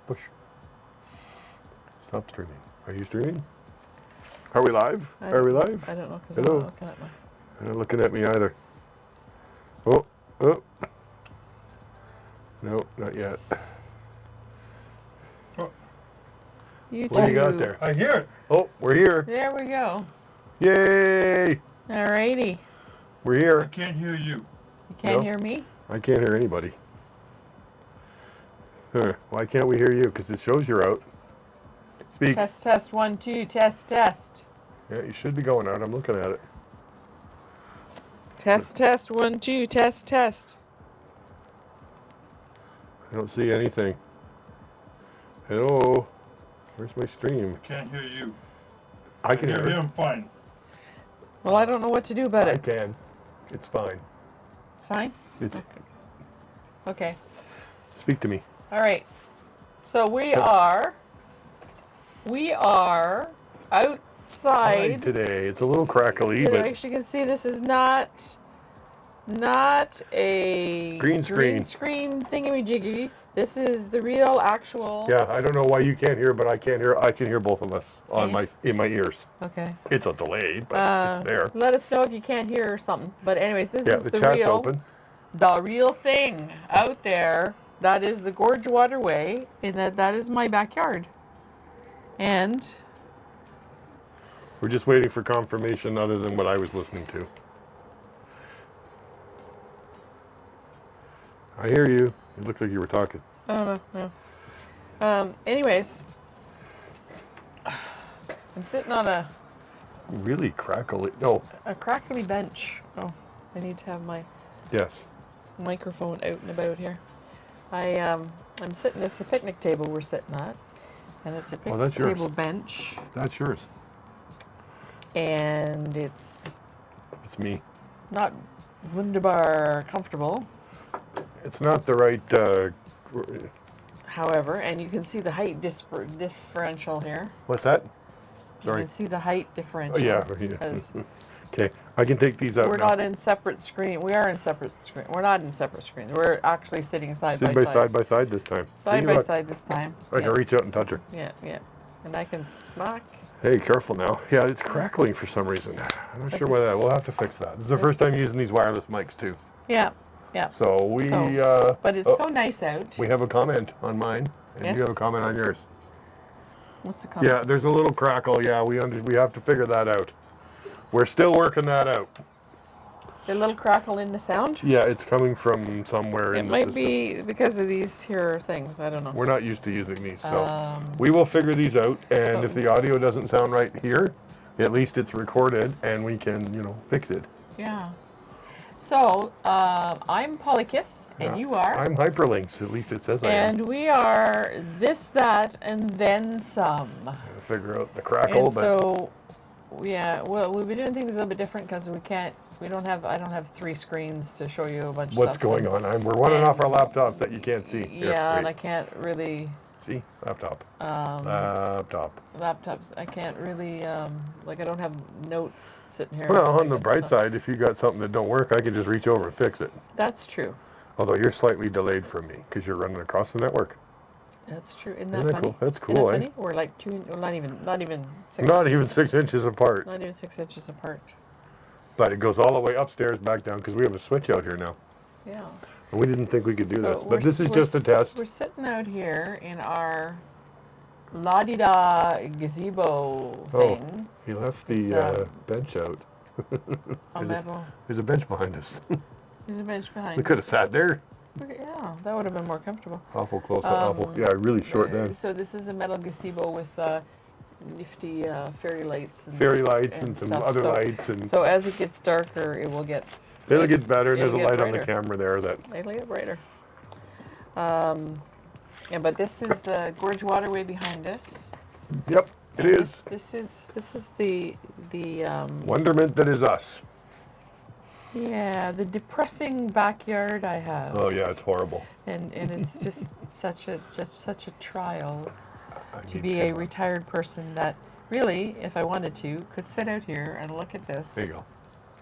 Push. Stop streaming. Are you streaming? Are we live? Are we live? I don't know because Hello. I'm not looking at my... They're not looking at me either. Oh, oh. No, not yet. YouTube. What do you got there? I hear it. Oh, we're here. There we go. Yay! Alrighty. We're I here. can't hear you. You can't No. hear me? I can't hear anybody. Huh. Why can't we hear you? Because it shows you're out. Speak. Test, test, 1, 2, test, test. Yeah, you should be going out. I'm looking at it. Test, test, 1, 2, test, test. I don't see anything. Hello? Where's my stream? Can't hear you. I can hear it. him fine. Well, I don't know what to do about I it. can. It's fine. It's fine? It's. Okay. Speak to me. All right. So we are outside. Outside today. It's a little crackly, You but actually can see this is not a Green screen. thingamajiggy. This is the real actual. yeah, I don't know why you can't hear, but I can't hear. I can hear both of us on Yeah. in my ears. Okay. It's a delay, but it's there. Let us know if you can't hear or something. But anyways, this Yeah, is the the chat's real, open. the real thing out there. That is the Gorge Waterway, and that is my backyard. And We're just waiting for confirmation other than what I was listening to. I hear you. It looked like you were talking. I don't know. No. Anyways, I'm sitting on a Really crackly. No. crackly bench. Oh, I need to have my Yes. microphone out and about here. I'm sitting. It's a picnic table we're sitting at, and it's a picnic that's yours. table bench, That's yours. and it's It's me. not wunderbar comfortable. It's not the right. However, and you can see the height differential here. What's that? You Sorry. can see the height differential. Oh, yeah. Because Okay, I can take these out we're now. not in separate screen. We are in separate screen. We're not in separate screens. We're actually sitting side Sitting by by side by side this time. Side See, by look, side this time. I can reach out and touch her. Yeah, yeah. And I can smack. Hey, careful now. Yeah, it's crackling for some reason. I'm not But sure why that. this- We'll have to fix that. This is the first this- time using these wireless mics too. Yeah, yeah. So we. But it's so nice out. We have a comment on mine, and Yes. you have a comment on yours. What's the comment? Yeah, there's a little crackle. Yeah, we have to figure that out. We're still working that out. The little crackle in the sound? Yeah, it's coming from somewhere It in the might system. be because of these here things. I don't know. We're not used to using these, so Um, we will figure these out. And oh. if the audio doesn't sound right here, at least it's recorded, and we can, fix it. Yeah. So, I'm Polykiss, and you are. I'm hyperlynx. At least it says I am. And we are this, that, and then some. Gotta figure out the crackle, And but so, yeah, well, we've been doing things a little bit different because I don't have 3 screens to show you a bunch of what's stuff. going on? We're running off our laptops that you can't see. Here, Yeah, and wait. I can't really, See? Laptop. Laptop. laptops, I can't really, I don't have notes sitting here. Well, on the It's bright not- side, if you got something that don't work, I can just reach over and fix it. That's true. Although you're slightly delayed from me because you're running across the network. That's true. Isn't Isn't that that funny? cool? That's Isn't cool, that eh? funny? We're like not even 6 Not even inches. 6 inches apart. Not even 6 inches apart. But it goes all the way upstairs, back down, because we have a switch out here now. Yeah. And we didn't think we could do So this. we're But this is s- just a test. We're sitting out here in our la-di-da gazebo thing. He left It's, the bench out. A metal. There's a bench behind us. There's a bench behind. We could have sat there. Yeah, that would have been more comfortable. Awful close up. Awful. Yeah, really short then. So this is a metal gazebo with nifty fairy lights. Fairy lights and some stuff. other So- lights. And So as it gets darker, it will get. it'll get better. And there's it'll a get light on the brighter. camera there that. It'll get brighter. Yeah, but this is the Gorge Waterway behind us. Yep, it And is. This is the Wonderment that is us. yeah, the depressing backyard I have. Oh, yeah, it's horrible. And it's just such a trial I to need be to- a retired person that really, if I wanted to, could sit out here and look at this. There you go.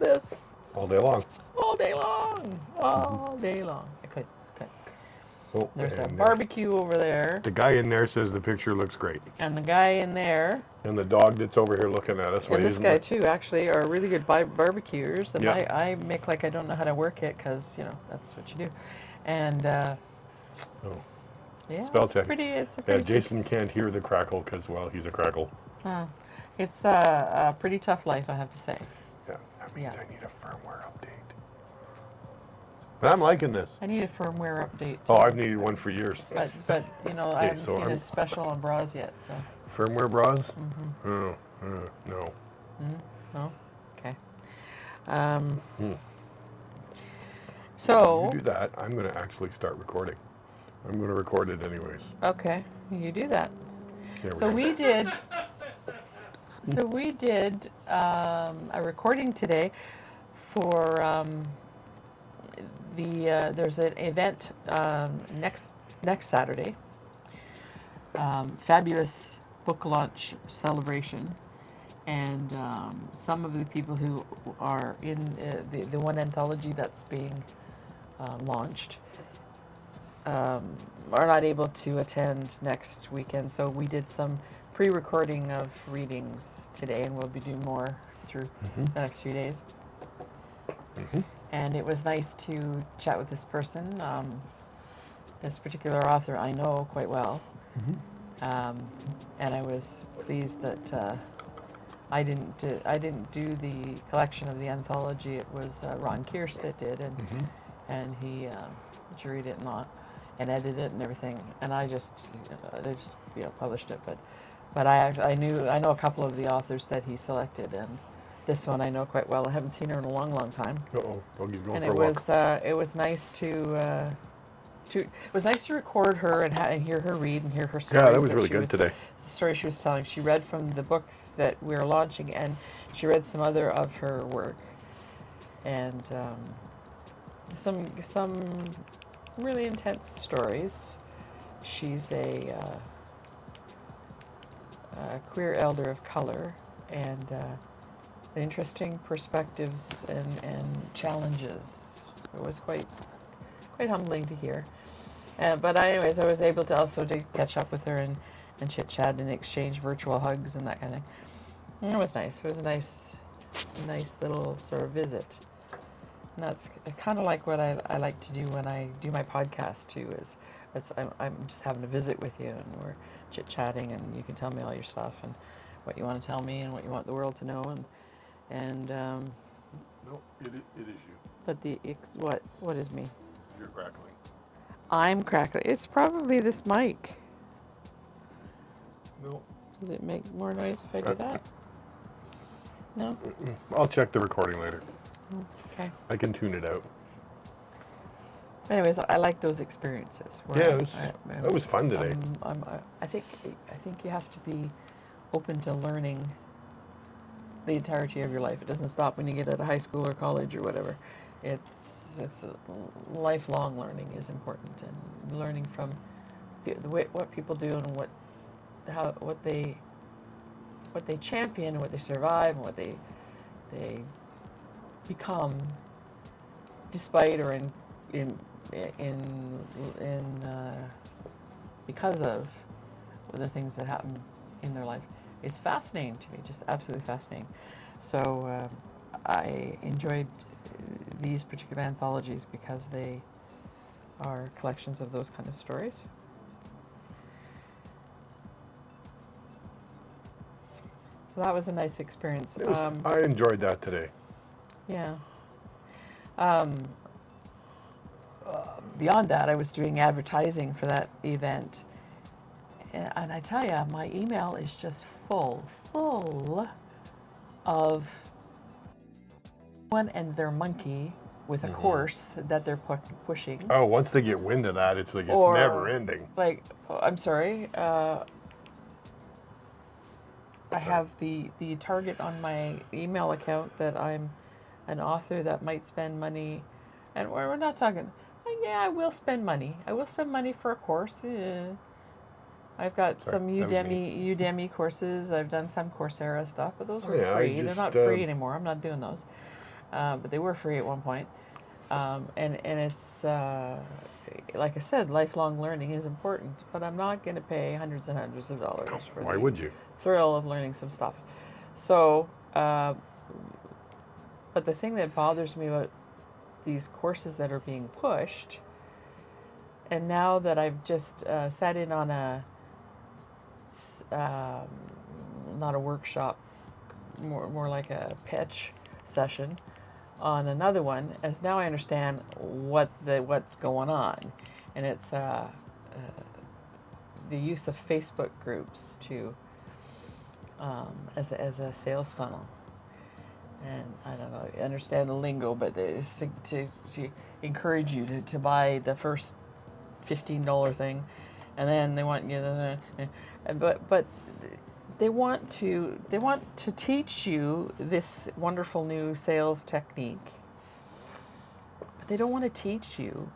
This All day long. all day long. All day long. I could. Oh, There's a and barbecue over there. the guy in there says the picture looks great. And the guy in there, And the dog that's over here looking at us. and this guy too, actually, are really good barbecuers. And Yeah. I make like I don't know how to work it because, you know, that's what you do. And Oh. yeah, Spell it's check. pretty, it's a Yeah, pretty Jason can't hear the crackle because, well, he's a crackle. it's a pretty tough life, I have to say. Yeah, that means Yeah. I need a firmware update. But I'm liking this. I need a firmware update. Oh, I've needed one for years. But you know, I Okay, haven't so seen I'm- a special on bras yet, so. Firmware bras? Mm-hmm. No. No? Okay. You So, do that, I'm going to actually start recording. I'm going to record it anyways. okay, you do that. There So go. we did a recording today for there's an event next Saturday. Fabulous book launch celebration, and some of the people who are in the one anthology that's being launched are not able to attend next weekend. So we did some pre-recording of readings today, and we'll be doing more through the next few days. And it was nice to chat with this person. This particular author I know quite well. And I was pleased that I didn't do the collection of the anthology. It was Ron Kierce that did, and he juried it and edited it and everything. And I just published it. But I know a couple of the authors that he selected, and this one I know quite well. I haven't seen her in a long, long time. Uh-oh, Bogey's going And for a walk. it was nice to record her and hear her read and hear her stories. Yeah, that was really good today. The story she was telling. She read from the book that we're launching, and she read some other of her work, and some really intense stories. She's a queer elder of color, and interesting perspectives and challenges. It was quite humbling to hear. But anyways, I was able to also to catch up with her and chit chat and exchange virtual hugs and that kind of thing. And it was nice. It was a nice little sort of visit. And that's kind of like what I like to do when I do my podcast too. I'm just having a visit with you, and we're chit chatting, and you can tell me all your stuff and what you want to tell me and what you want the world to know, and No, it is you. but what is me? You're crackling. I'm crackling. It's probably this mic. No. Does it make more noise if I do that? No? I'll check the recording later. Okay. I can tune it out. Anyways, I like those experiences. Yeah, it was fun today. I think you have to be open to learning the entirety of your life. It doesn't stop when you get out of high school or college or whatever. It's lifelong learning is important, and learning from what people do and what they champion, what they survive, and what they become, despite or because of the things that happen in their life, is fascinating to me. Just absolutely fascinating. So I enjoyed these particular anthologies because they are collections of those kind of stories. So that was a nice experience. I enjoyed that today. Yeah. Beyond that, I was doing advertising for that event. And I tell you, my email is just full of one and their monkey with a course that they're pushing. Oh, once they get wind of that, it's like it's Or, never ending. Like, I'm sorry, I have the target on my email account that I'm an author that might spend money, and we're not talking, yeah, I will spend money. I will spend money for a course. Yeah. I've got some Udemy courses. I've done some Coursera stuff, but those were free. They're not free anymore. I'm not doing those. But they were free at one point. And it's like I said, lifelong learning is important, but I'm not going to pay hundreds and hundreds of dollars for Why the would you? thrill of learning some stuff. So, but the thing that bothers me about these courses that are being pushed, and now that I've just sat in on not a workshop, more like a pitch session on another one, as now I understand what's going on, and it's the use of Facebook groups to as a sales funnel. And I don't know, I understand the lingo, but it's to encourage you to buy the first $15 thing, and then they want you but they want to teach you this wonderful new sales technique, but they don't want to teach you.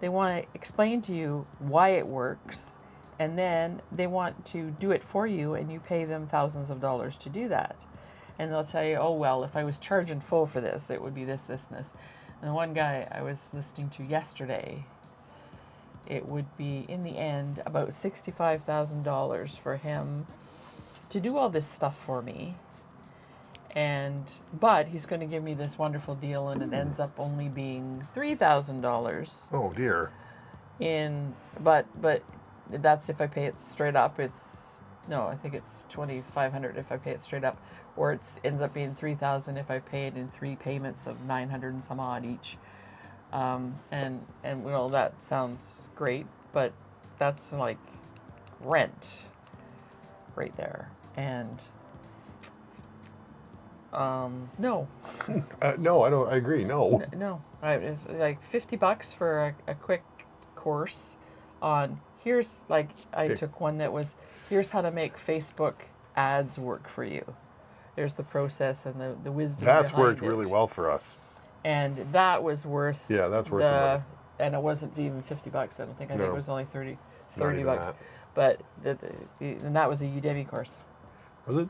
They want to explain to you why it works, and then they want to do it for you, and you pay them thousands of dollars to do that. And they'll tell you, oh, well, if I was charging full for this, it would be this, this, and this. And the one guy I was listening to yesterday, it would be, in the end, about $65,000 for him to do all this stuff for me. But he's going to give me this wonderful deal, and it ends up only being $3,000. Oh dear. But that's if I pay it straight up. I think it's $2,500 if I pay it straight up, or it ends up being $3,000 if I pay it in 3 payments of $900 and some odd each. And well, that sounds great, but that's like rent right there. And no. No, I don't. I agree. No. No, it's like $50 for a quick course on here's like I took one that was here's how to make Facebook ads work for you. There's the process and the wisdom. That's behind worked really well for us. And that was worth. Yeah, that's worth the money. And it wasn't even $50. I don't think. I think it was only 30 even bucks. that. But and that was a Udemy course. Was it?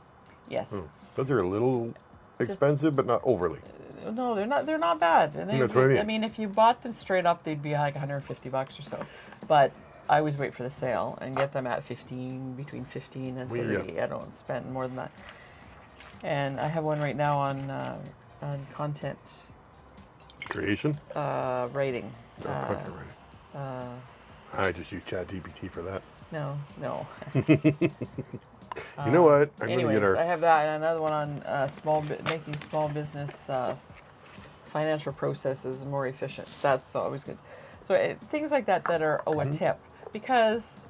Yes. Oh. Those are a little expensive, but not overly. No, they're not. They're not bad. And That's what I mean. I mean, if you bought them straight up, they'd be like $150 or so. But I always wait for the sale and get them at between 15 and 30. Yeah. I don't spend more than that. And I have one right now on content Creation? writing. Content writing. I just use ChatGPT for that. No. You know what? I'm anyways, going to get I have that and another one on making small business financial processes more efficient. That's always good. So things like that are a tip, because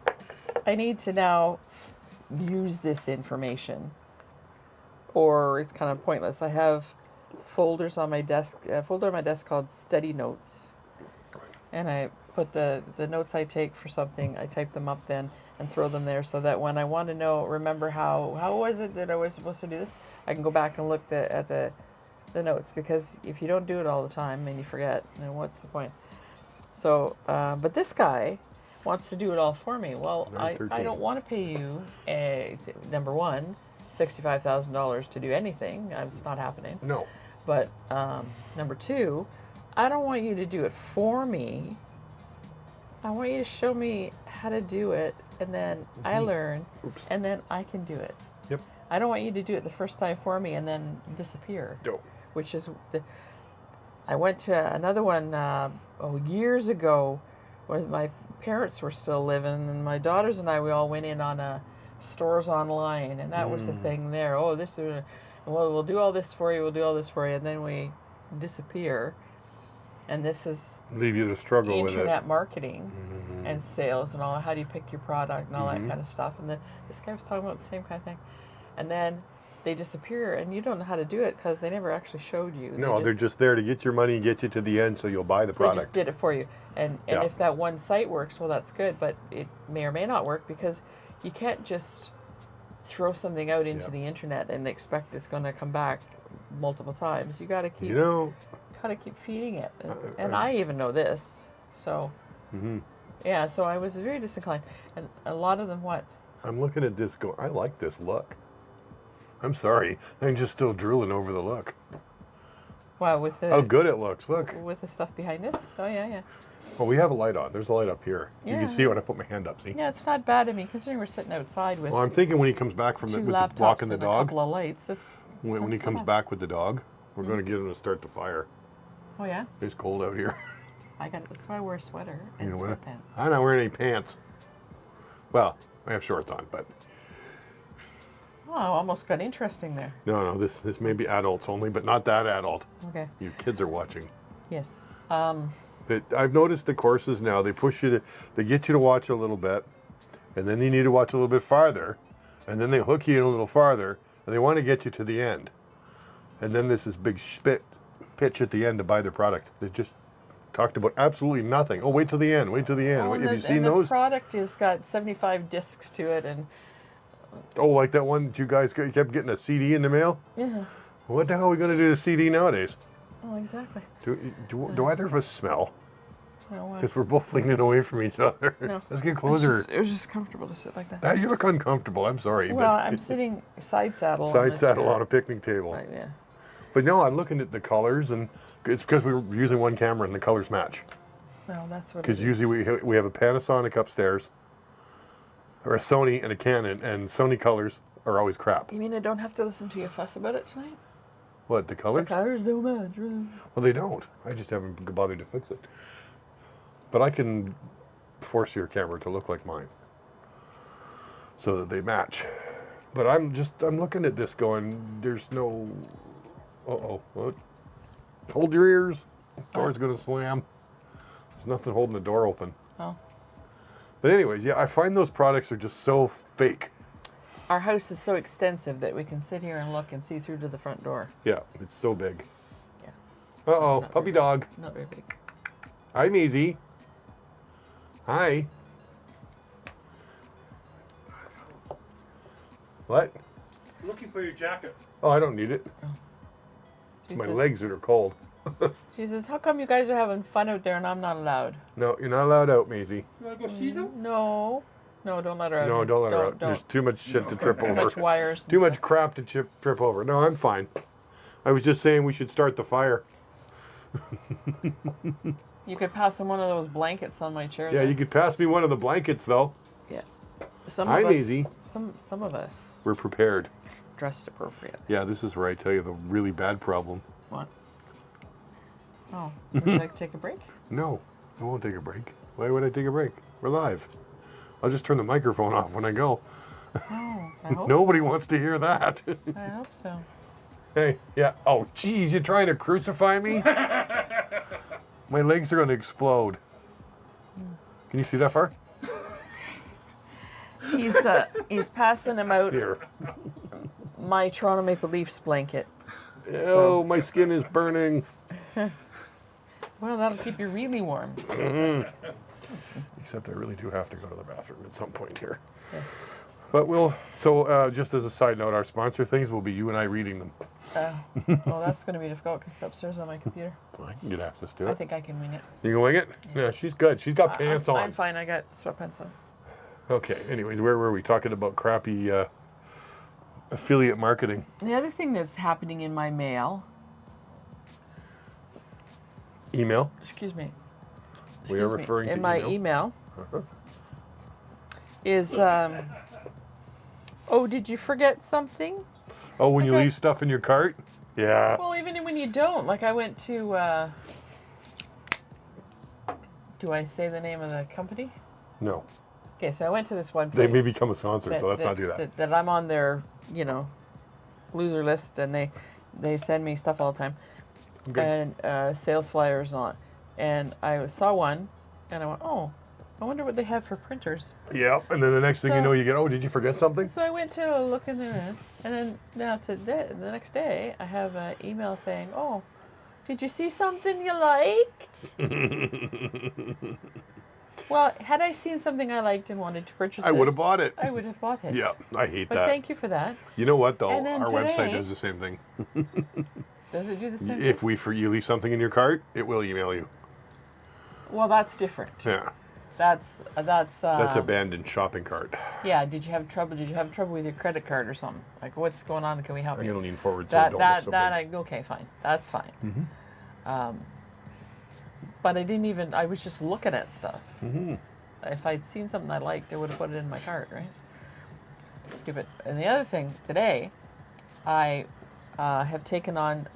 I need to now use this information, or it's kind of pointless. I have folders on my desk, a folder on my desk called Study Notes, and I put the notes I take for something, I type them up then and throw them there, so that when I want to remember how was it that I was supposed to do this, I can go back and look at the notes, because if you don't do it all the time and you forget, then what's the point? So, but this guy wants to do it all for me. Well, I don't want to pay you, number one, $65,000 to do anything. It's not happening. No. But number two, I don't want you to do it for me. I want you to show me how to do it, and then I learn, and then I can do it. Yep. I don't want you to do it the first time for me and then disappear. No. Which is, I went to another one years ago when my parents were still living, and my daughters and we all went in on stores online, and that was the thing there. Oh, we'll do all this for you, and then we disappear. And this is leave you to struggle with it. Internet marketing and sales and all. How do you pick your product and all that kind of stuff? And this guy was talking about the same kind of thing. And then they disappear, and you don't know how to do it because they never actually showed you. No, they're just there to get your money and get you to the end, so you'll buy the product. They just did it for you. And if that one site works, well, that's good. But it may or may not work, because you can't just throw something out into the internet and expect it's going to come back multiple times. You got to keep. Got to keep feeding it, and I even know this. So, so I was very disinclined, and a lot of them. What? I'm looking at this. I like this look. I'm sorry, I'm just still drooling over the look. Wow, with the How good it looks. Look. with the stuff behind us. Oh yeah, yeah. Well, we have a light on. There's a light up here. You Yeah. can see it when I put my hand up. See? Yeah, it's not bad. I mean, considering we're sitting outside with Well, I'm thinking when he comes back from two with laptops walking the and dog, a couple of lights. It's when he so comes bad. back with the dog, we're going to get him to start the fire. Oh yeah. It's cold out here. That's why I wear a sweater and You know what? sweatpants. I'm not wearing any pants. Well, I have shorts on, but Oh, almost got interesting there. no, this may be adults only, but not that adult. Okay. You kids are watching. Yes. I've noticed the courses now, they push you to, they get you to watch a little bit, and then you need to watch a little bit farther, and then they hook you in a little farther, and they want to get you to the end. And then there's this big pitch at the end to buy their product. They just talked about absolutely nothing. Oh, wait till the end, wait till the end. Oh, Have you seen those? The product has got 75 discs to it, and Oh, like that one that you guys kept getting a CD in the mail? yeah. What the hell are we going to do to CD nowadays? Oh, exactly. Do either of us smell? No, Because we're both leaning away from each other. no. Let's get closer. It was just comfortable to sit like that. Ah, you look uncomfortable. I'm sorry. Well, but I'm sitting side saddle. side saddle on a picnic table. Right, yeah. But no, I'm looking at the colors, and it's because we were using one camera and the colors match. Well, that's what. Because it is. usually we have a Panasonic upstairs, or a Sony and a Canon, and Sony colors are always crap. You mean I don't have to listen to you fuss about it tonight? What, the colors? The colors don't match. Well, they don't. I just haven't bothered to fix it. But I can force your camera to look like mine, so that they match. But I'm looking at this going, there's no, what? Hold your ears. Door's gonna slam. There's nothing holding the door open. Oh. But anyways, yeah, I find those products are just so fake. Our house is so extensive that we can sit here and look and see through to the front door. Yeah, it's so big. Yeah. Uh-oh, Not puppy very dog. Not very big. Hi, Measy. Hi. What? Looking for your jacket. Oh, I don't need it. She It's my says- legs that are cold. She says, "How come you guys are having fun out there and I'm not allowed?" No, you're not allowed out, Maisie. You want to go see them? No, don't let her out. No, don't let her out. Don't. There's too much shit to trip Too over. much wires. and Too much stuff. crap to trip over. No, I'm fine. I was just saying we should start the fire. You could pass him one of those blankets on my chair. Yeah, there. you could pass me one of the blankets, though. Yeah. Some Hi, of us. Maisie. Some of us We're prepared. dressed appropriate. Yeah, this is where I tell you the really bad problem. What? Oh, would you like to take a break? No, I won't take a break. Why would I take a break? We're live. I'll just turn the microphone off when I go. Oh, I hope. Nobody wants to hear that. I hope so. Hey, yeah. Oh, geez, you trying to crucify me? My legs are going to explode. Can you see that far? He's passing him out Here. my Toronto Maple Leafs blanket. Oh, So- my skin is burning. Well, that'll keep you really warm. Except I really do have to go to the bathroom at some point here. Yes. But just as a side note, our sponsor things will be you and I reading them. Well, that's going to be difficult because it's upstairs on my computer. I can get access to I it. think I can wing it. You can wing it? Yeah, she's good. She's got pants I'm on. fine. I got sweatpants on. Okay, anyways, where were we? Talking about crappy affiliate marketing. And the other thing that's happening in my mail, Email. excuse me, We are excuse me, referring to in my email. email is, oh, did you forget something? Oh, when you Okay. leave stuff in your cart? Yeah. Well, even when you don't, like I went to, do I say the name of the company? No. Okay, so I went to this one They place. may become a sponsor, so let's not do that. That I'm on their, loser list, and they send me stuff all the time, Okay. and sales flyers and all. And I saw one, and I went, oh, I wonder what they have for printers. Yeah, and then the next thing you So- know, you get, oh, did you forget something? So I went to look in there, and then now the next day, I have an email saying, oh, did you see something you liked? Well, had I seen something I liked and wanted to purchase I it, would have bought it. I would have bought it. Yeah, I hate But that. thank you for that. You know what, though? And then Our website today- does the same thing. Does it do the same If thing? you leave something in your cart, it will email you. Well, that's different. Yeah. That's abandoned shopping cart. yeah. Did you have trouble? Did you have trouble with your credit card or something? Like, what's going on? Can we help I'm you? gonna lean forward so I don't look so big. Okay, fine. That's fine. But I didn't even. I was just looking at stuff. If I'd seen something I liked, I would have put it in my cart, right? Stupid. And the other thing today, I have taken on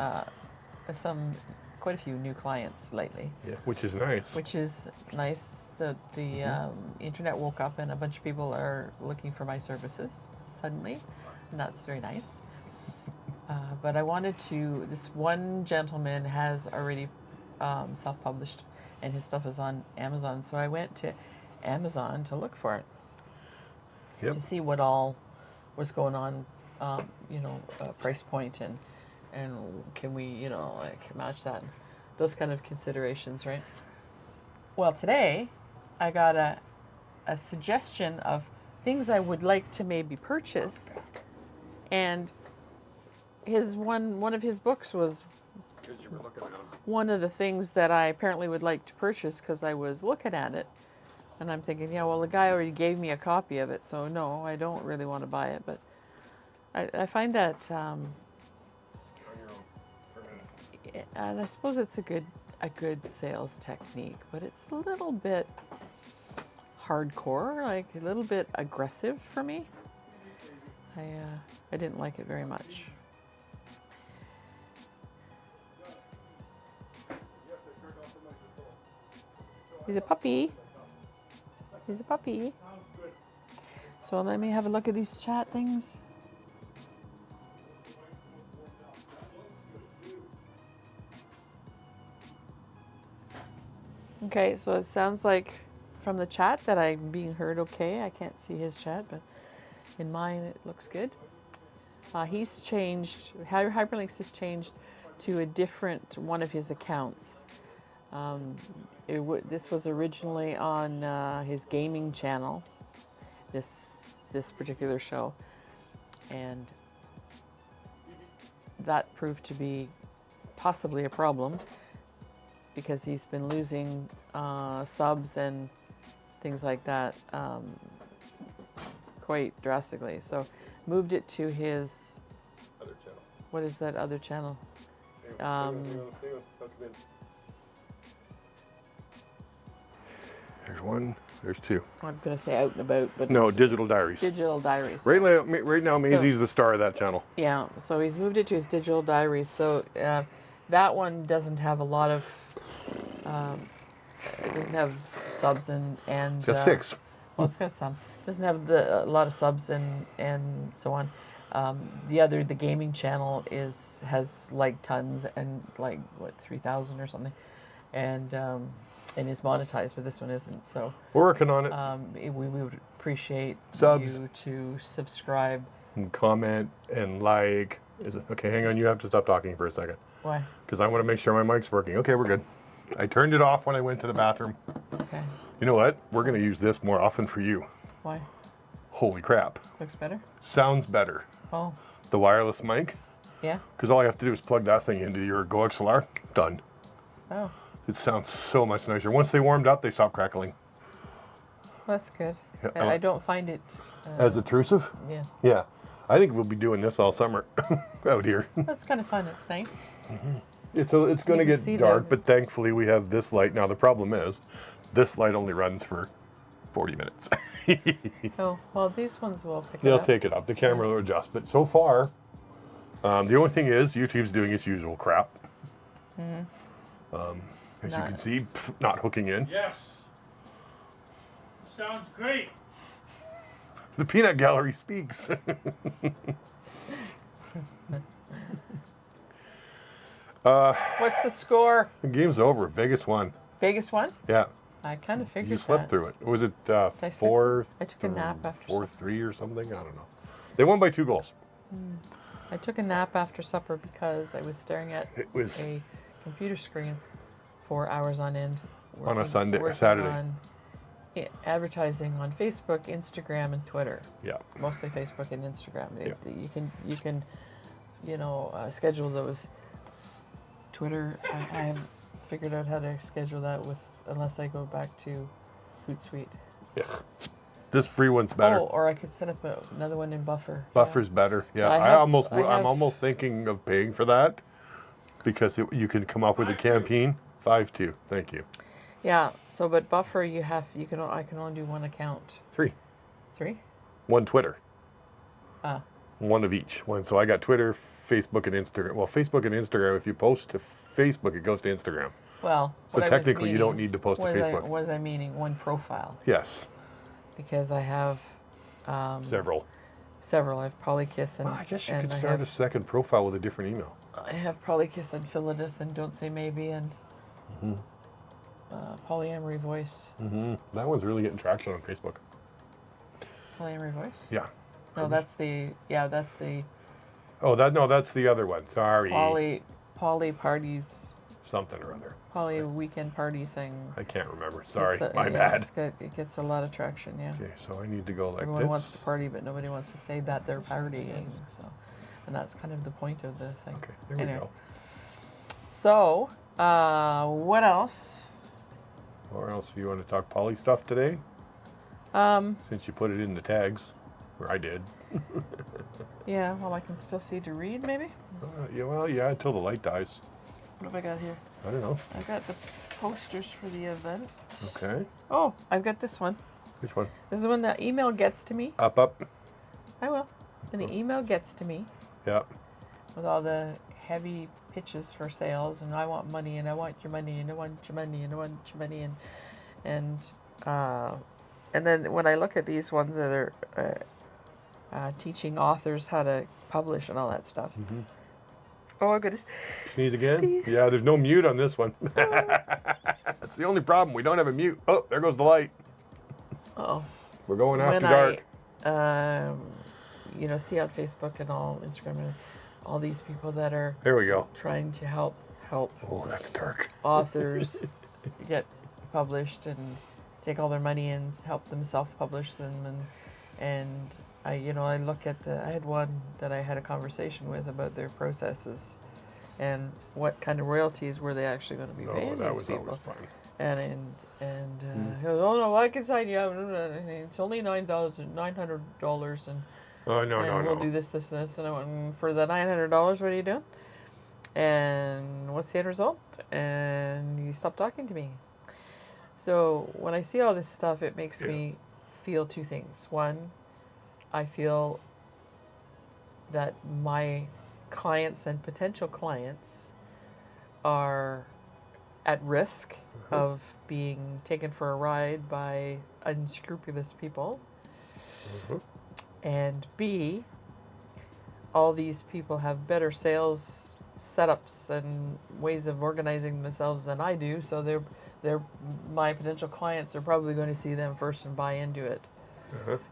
quite a few new clients lately, Yeah, which is nice. which is nice. The internet woke up and a bunch of people are looking for my services suddenly, and that's very nice. But I wanted to. This one gentleman has already self-published, and his stuff is on Amazon. So I went to Amazon to look for it, Yep. to see what all was going on, price point and can we, like match that, those kind of considerations, right? Well, today I got a suggestion of things I would like to maybe purchase, and one of his books was Because you were looking at them. one of the things that I apparently would like to purchase because I was looking at it. And I'm thinking, yeah, well, the guy already gave me a copy of it, so no, I don't really want to buy it. But I find that, On your own for a minute. and I suppose it's a good sales technique, but it's a little bit hardcore, like a little bit aggressive for me. I didn't like it very much. He's a puppy. He's a puppy. So let me have a look at these chat things. Okay, so it sounds like from the chat that I'm being heard okay. I can't see his chat, but in mine it looks good. He's changed, Hyperlynx has changed to a different one of his accounts. This was originally on his gaming channel, this particular show, and that proved to be possibly a problem because he's been losing subs and things like that quite drastically. So moved it to his, Other channel. what is that other channel? Hang on. There's one. There's two. I'm going to say Out and About, but No, it's Digital Diaries. Digital Diaries. Right now, Maisie's the star of that channel. Yeah, so he's moved it to his Digital Diaries. So that one doesn't have a lot of, it doesn't have subs and It's got 6. well, it's got some. Doesn't have a lot of subs and so on. The gaming channel has like tons and like 3,000 or something, and is monetized, but this one isn't. So We're working on it. we would appreciate Subs. you to subscribe. And comment and like. Is it okay? Hang on. You have to stop talking for a second Why? because I want to make sure my mic's working. Okay, we're good. I turned it off when I went to the bathroom. Okay. You know what? We're going to use this more often for you. Why? Holy crap. Looks better. Sounds better. Oh, The wireless mic. yeah. Because all I have to do is plug that thing into your Go XLR. Done. Oh, It sounds so much nicer. Once they warmed up, they stopped crackling. that's good. Yeah, I don't find it. As intrusive? Yeah. Yeah. I think we'll be doing this all summer out here. That's kind of fun. It's nice. It's going to can get see dark, the- but thankfully we have this light. Now the problem is, this light only runs for 40 minutes. Oh, well, these ones will pick it They'll up. take it up. The camera will adjust. But so far, the only thing is YouTube's doing its usual crap. As you Not- can see, not hooking in. Yes. Sounds great. The peanut gallery speaks. What's the score? The game's over. Vegas won. Vegas won? Yeah. I kind of figured You slept that. through it. Was it I slept 4? I took a nap after 4-3 or something? I don't know. They won by 2 goals. I took a nap after supper because I was staring at It was a computer screen for hours on end. On a Sunday or working Saturday. on advertising on Facebook, Instagram, and Twitter. yeah. Mostly Facebook and Instagram. Yeah. You can schedule those. Twitter, I haven't figured out how to schedule that unless I go back to Sweet. Yeah. This free one's better. Oh, or I could set up another one in Buffer. Buffer's better. Yeah, I'm almost thinking of paying for that because you can come up with a campaign. 5.2. Thank you. Yeah. So, but Buffer, I can only do one account. 3. 3. One Twitter. Ah. One of each. One. So I got Twitter, Facebook, and Instagram. Well, Facebook and Instagram. If you post to Facebook, it goes to Instagram. Well. So technically, you don't need to post to Facebook. Was I meaning one profile? Yes. Because I have. Several. Several. I have Polykiss and. Well, I guess you could start a second profile with a different email. I have Polykiss and Philidith and Don't Say Maybe and Polyamory Voice. That one's really getting traction on Facebook. Polyamory Voice? Yeah. No, that's the Oh, that's the other one. Sorry. Poly party, Something or other. Poly weekend party thing. I can't remember. Sorry, It's, my bad. It gets a lot of traction, yeah. Okay, so I need to go like Everyone this. wants to party, but nobody wants to say that they're partying. So, and that's kind of the point of the thing. Okay, there we go. So, what else? Or else, if you want to talk poly stuff today, since you put it in the tags, or I did. Yeah, well, I can still see to read, maybe. Yeah, until the light dies. What have I got here? I don't know. I got the posters for the event. Okay. Oh, I've got this one. Which one? This is when the email gets to me. Up. I will. When the email gets to me Yeah. with all the heavy pitches for sales, and I want money, and I want your money, and I want your money, and I want your money, and then when I look at these ones that are teaching authors how to publish and all that stuff. Oh, goodness. Sneeze again? Yeah, there's no mute on this one. That's the only problem. We don't have a mute. Oh, there goes the light. Oh. We're going after dark. See on Facebook and all Instagram and all these people that are There we go. trying to help Oh, that's dark. authors get published and take all their money and help them self-publish them, and I look at I had one that I had a conversation with about their processes and what kind of royalties were they actually going to be paying that these was people. always fun. He goes, oh no, I can sign you up. It's only $900, and we'll do this, and this. And I went, for the $900, what are you doing? And what's the end result? And he stopped talking to me. So when I see all this stuff, it makes me feel two things. One, I feel that my clients and potential clients are at risk of being taken for a ride by unscrupulous people. And B, all these people have better sales setups and ways of organizing themselves than I do, so my potential clients are probably going to see them first and buy into it.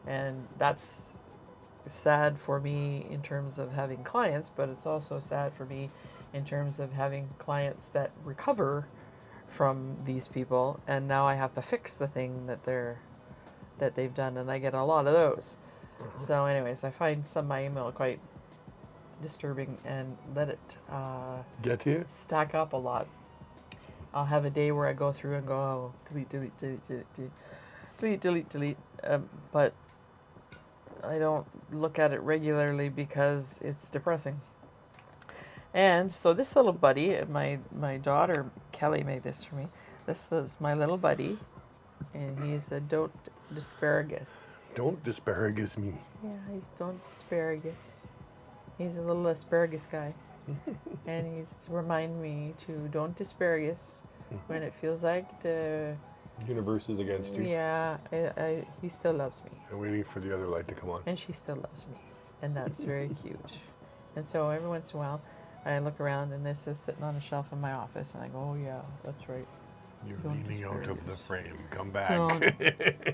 And that's sad for me in terms of having clients, but it's also sad for me in terms of having clients that recover from these people, and now I have to fix the thing that they've done, and I get a lot of those. So anyways, I find some of my email quite disturbing and let it Get you? stack up a lot. I'll have a day where I go through and go, oh, delete, but I don't look at it regularly because it's depressing. And so this little buddy, my daughter Kelly made this for me. This is my little buddy, and he's a don't disparagus. Don't disparagus me. Yeah, he's don't disparagus. He's a little asparagus guy. And he's remind me to don't disparagus when it feels like the Universe is against you. Yeah, he still loves me. I'm waiting for the other light to come on. And she still loves me. And that's very cute. And so every once in a while, I look around and this is sitting on a shelf in my office, and I go, oh yeah, that's right. You're Don't leaning out of the disparagus. frame. Come back.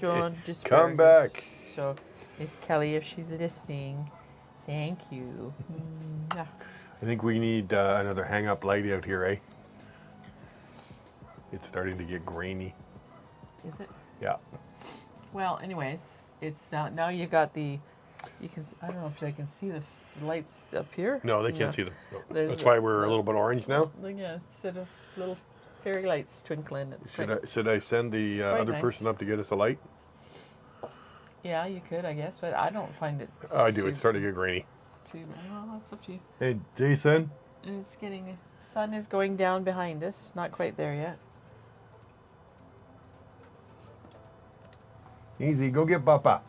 Don't disparagus. Come back. So, Miss Kelly, if she's listening, thank you. Mwah. I think we need another hang-up light out here, eh? It's starting to get grainy. Is it? Yeah. Well, anyways, it's now you've got I don't know if I can see the lights up here. No, they can't see them. No. There's That's why we're a little bit orange now. Yeah, instead of little fairy lights twinkling. It's quite, Should I send the it's quite other nice. person up to get us a light? yeah, you could, I guess, but I don't find it. I do. It's starting to get rainy. Too well, that's up to you. Hey, Jason. And it's getting. Sun is going down behind us. Not quite there yet. Easy. Go get Papa.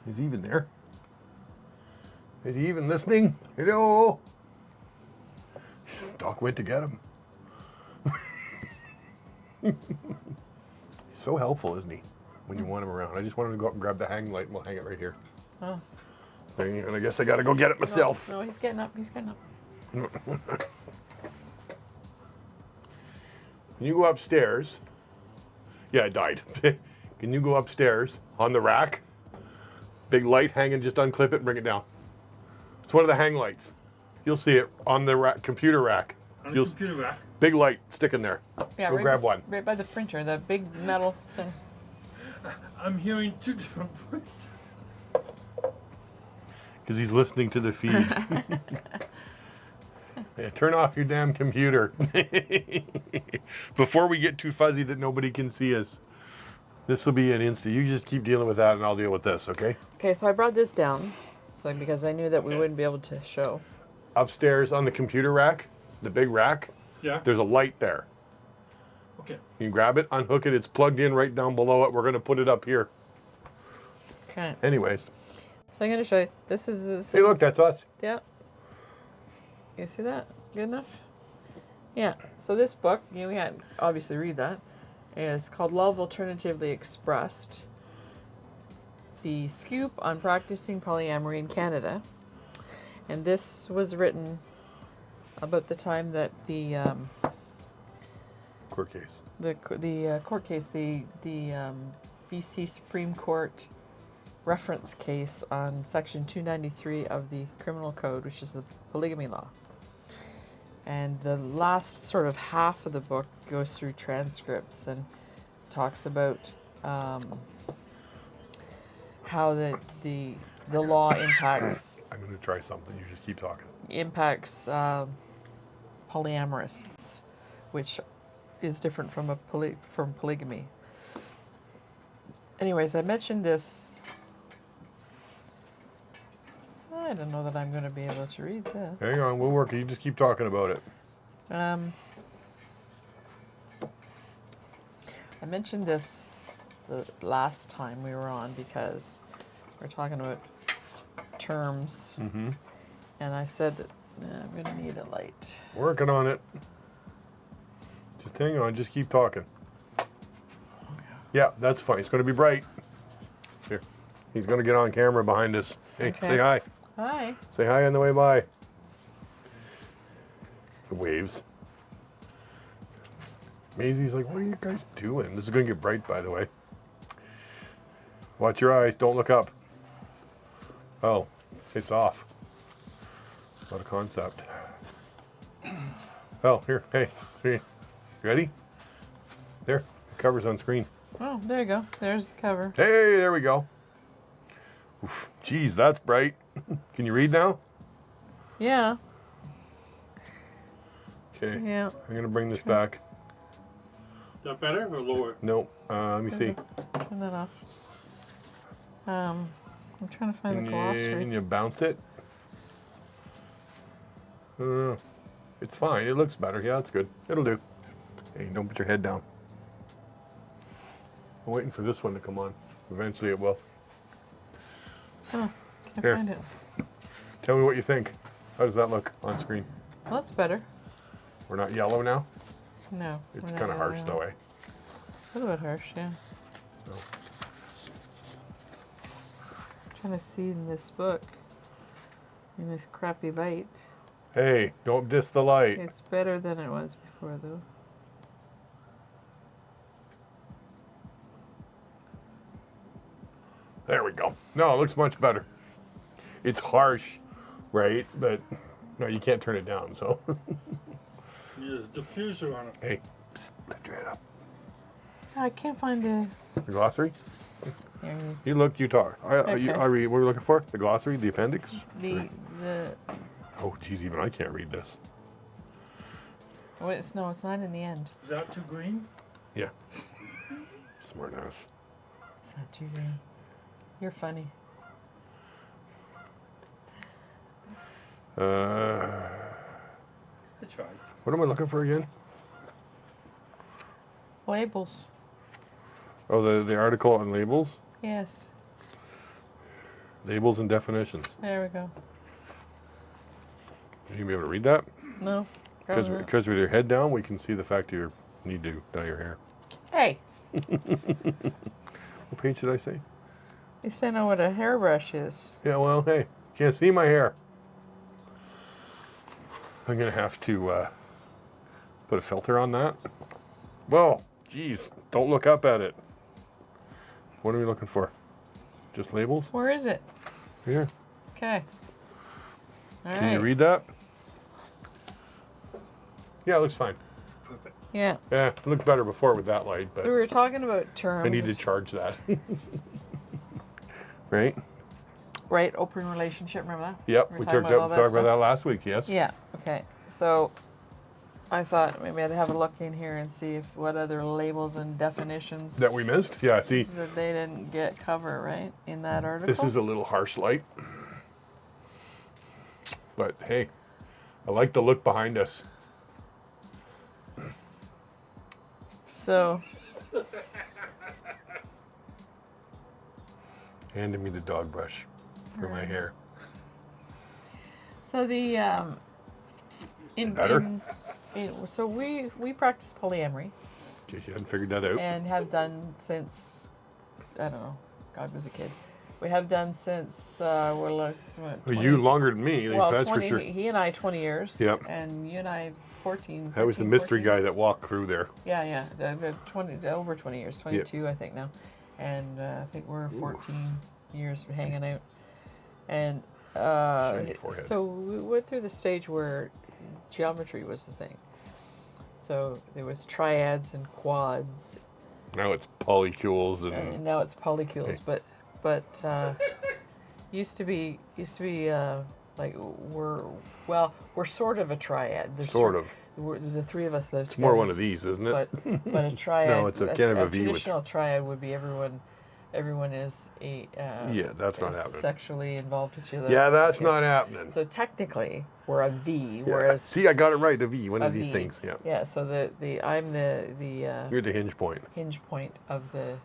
Is he even there? Is he even listening? Hello? Doc went to get him. He's so helpful, isn't he? When you want him around. I just wanted to go up and grab the hang light and we'll hang it right here. Oh. And I guess I gotta go get it myself. No, he's getting up. He's getting up. Can you go upstairs? Yeah, I died. Can you go upstairs on the rack? Big light hanging, just unclip it and bring it down. It's one of the hang lights. You'll see it on the computer rack. On the computer rack. Big light sticking there. Yeah, Go right grab one. Right by the printer, the big metal thing. I'm hearing two different voices. Because he's listening to the feed. Yeah, turn off your damn computer. Before we get too fuzzy that nobody can see us. This will be an instant. You just keep dealing with that and I'll deal with this, okay? Okay, so I brought this down, so because I knew that we wouldn't be able to show. Upstairs on the computer rack, the big rack, Yeah. there's a light there. Okay. You can grab it, unhook it, it's plugged in right down below it. We're going to put it up here. Okay. Anyways. So I'm going to show you. This is. Hey, look, that's us. Yeah. You see that? Good enough? Yeah. So this book, we can't obviously read that, is called Love Alternatively Expressed. The Scoop on Practicing Polyamory in Canada. And this was written about the time that the Court case. the court case, the BC Supreme Court reference case on Section 293 of the Criminal Code, which is the polygamy law. And the last sort of half of the book goes through transcripts and talks about how the law impacts I'm going to try something. You just keep talking. polyamorists, which is different from from polygamy. Anyways, I mentioned this. I don't know that I'm going to be able to read this. Hang on, we'll work. You just keep talking about it. I mentioned this the last time we were on because we're talking about terms, Mm-hmm. and I said that I'm going to need a light. Working on it. Just hang on. Just keep talking. Yeah, that's fine. It's going to be bright. Here. He's going to get on camera behind us. Hey, Okay. say hi. Hi. Say hi on the way by. The waves. Maisie's like, what are you guys doing? This is going to get bright, by the way. Watch your eyes. Don't look up. Oh, it's off. What a concept. Oh, here. Hey. See. Ready? There. Cover's on screen. Oh, there you go. There's the cover. Hey, there we go. Oof, geez, that's bright. Can you read now? Yeah. Okay. Yeah. I'm going to bring this back. Is that better or lower? Nope. Let me see. Turn that off. I'm trying to find the glossary. Can you bounce it? It's fine. It looks better. Yeah, it's good. It'll do. Hey, don't put your head down. I'm waiting for this one to come on. Eventually it will. Oh, can't Here. find it. Tell me what you think. How does that look on screen? Well, that's better. We're not yellow now? No. It's we're not kind of harsh yellow. though, eh? A little bit harsh, yeah. No. Trying to see in this book, in this crappy light. Hey, don't diss the light. It's better than it was before, though. There we go. No, it looks much better. It's harsh, right? But no, you can't turn it down, so. There's a diffuser on it. Hey, psst, lift your head up. I can't find the. The glossary? Here, You look, you talk. Okay. What are we looking for? The glossary, the appendix? the Oh, geez, even I can't read this. Oh, no, it's not in the end. Is that too green? Yeah. Smart ass. Is that too green? You're funny. Uh, I tried. what am I looking for again? Labels. Oh, the article on labels? Yes. Labels and definitions. There we go. You be able to read that? No. Because probably not. with your head down, we can see the fact you need to dye your hair. Hey, What page did I say? at least I know what a hairbrush is. Yeah, well, hey, can't see my hair. I'm going to have to put a filter on that. Whoa, geez, don't look up at it. What are we looking for? Just labels? Where is it? Here. Okay. All Can right. you read that? Yeah, it looks fine. Perfect. Yeah. Yeah, it looked better before with that light, but So we were talking about terms. I need to charge that. Right? Right, open relationship, remember that? Yep, were we talking talked about all that about stuff? that last week, yes. Yeah, okay. So I thought maybe I'd have a look in here and see if what other labels and definitions That we missed? Yeah, see, that they didn't get cover, right, in that article. this is a little harsh light. But hey, I like the look behind us. So Handing me the dog brush for my hair. So the Better? so we practice polyamory In case you hadn't figured that out. and have done since I don't know, God was a kid. We have done since what, Well, 20, you longer than me, well, that's 20, for sure. He and I 20 years. Yep. And you and I 14. That was the 13, mystery 14. guy that walked through there. Yeah, yeah, 20 over 20 years, 22 I think now, and I think we're 14 years hanging out, and Shiny forehead. so we went through the stage where geometry was the thing. So there was triads and quads, Now it's polycules and and now it's polycules, Hey. but used to be like we're sort of a triad. There's sort of. the three of us live It's together. more one of these, isn't it? But a triad. No, it's a kind of a V with- traditional triad would be everyone is a Yeah, that's not is happening. sexually involved with each other. Yeah, that's So, not happening. So technically, we're a V, Yeah. whereas See, I got it right. A V, one a of these V. things. Yeah. Yeah. So I'm the You're the hinge point. hinge point of the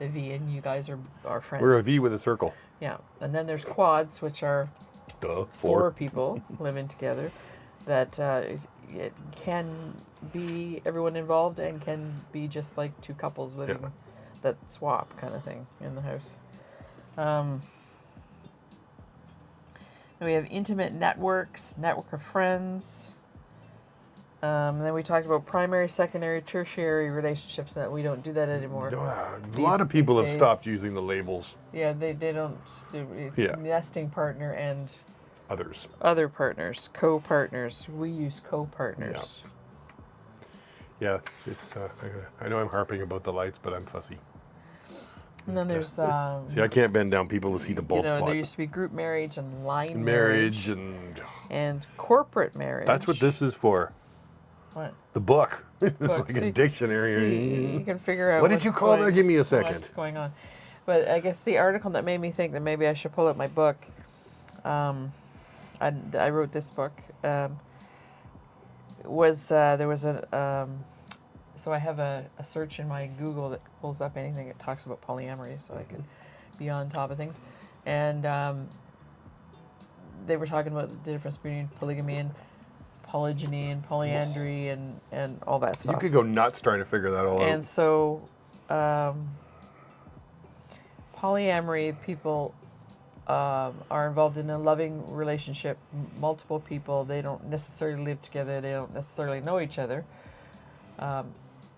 V, and you guys are friends. We're a V with a circle. Yeah, and then there's quads, which are Duh. four Four. people living together. That it can be everyone involved and can be just like two couples living Yeah. that swap kind of thing in the house. Then we have intimate network of friends. Then we talked about primary, secondary, tertiary relationships. That we don't do that anymore. A lot of people have these stopped days- using the labels. Yeah, they don't. It's Yeah. nesting partner and Others. other partners, co-partners. We use co-partners. Yeah, it's. I know I'm harping about the lights, but I'm fussy. And then there's See, I can't bend down people to see the bald there spot. used to be group marriage and line Marriage and and corporate marriage. that's what this is for. What? The book. It's Book. like See- a dictionary. See, you can figure out. What did you what's call going- that? Give me a second. What's going on? But I guess the article that made me think that maybe I should pull out my book. I wrote this book. Was there was a so I have a search in my Google that pulls up anything that talks about polyamory, so I can be on top of things. And they were talking about the difference between polygamy and polygyny and polyandry and all that stuff. You could go nuts trying to figure that all And out. so, polyamory people are involved in a loving relationship, multiple people. They don't necessarily live together. They don't necessarily know each other.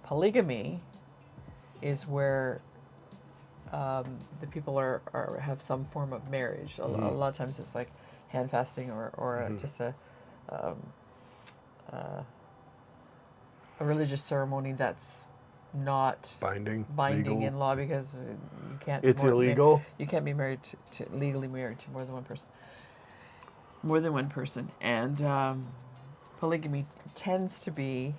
Polygamy is where the people have some form of marriage. A lot of times it's like hand fasting or just a religious ceremony that's not Binding. binding legal. in law because you can't. It's illegal. You can't be married to legally married to more than one person. And polygamy tends to be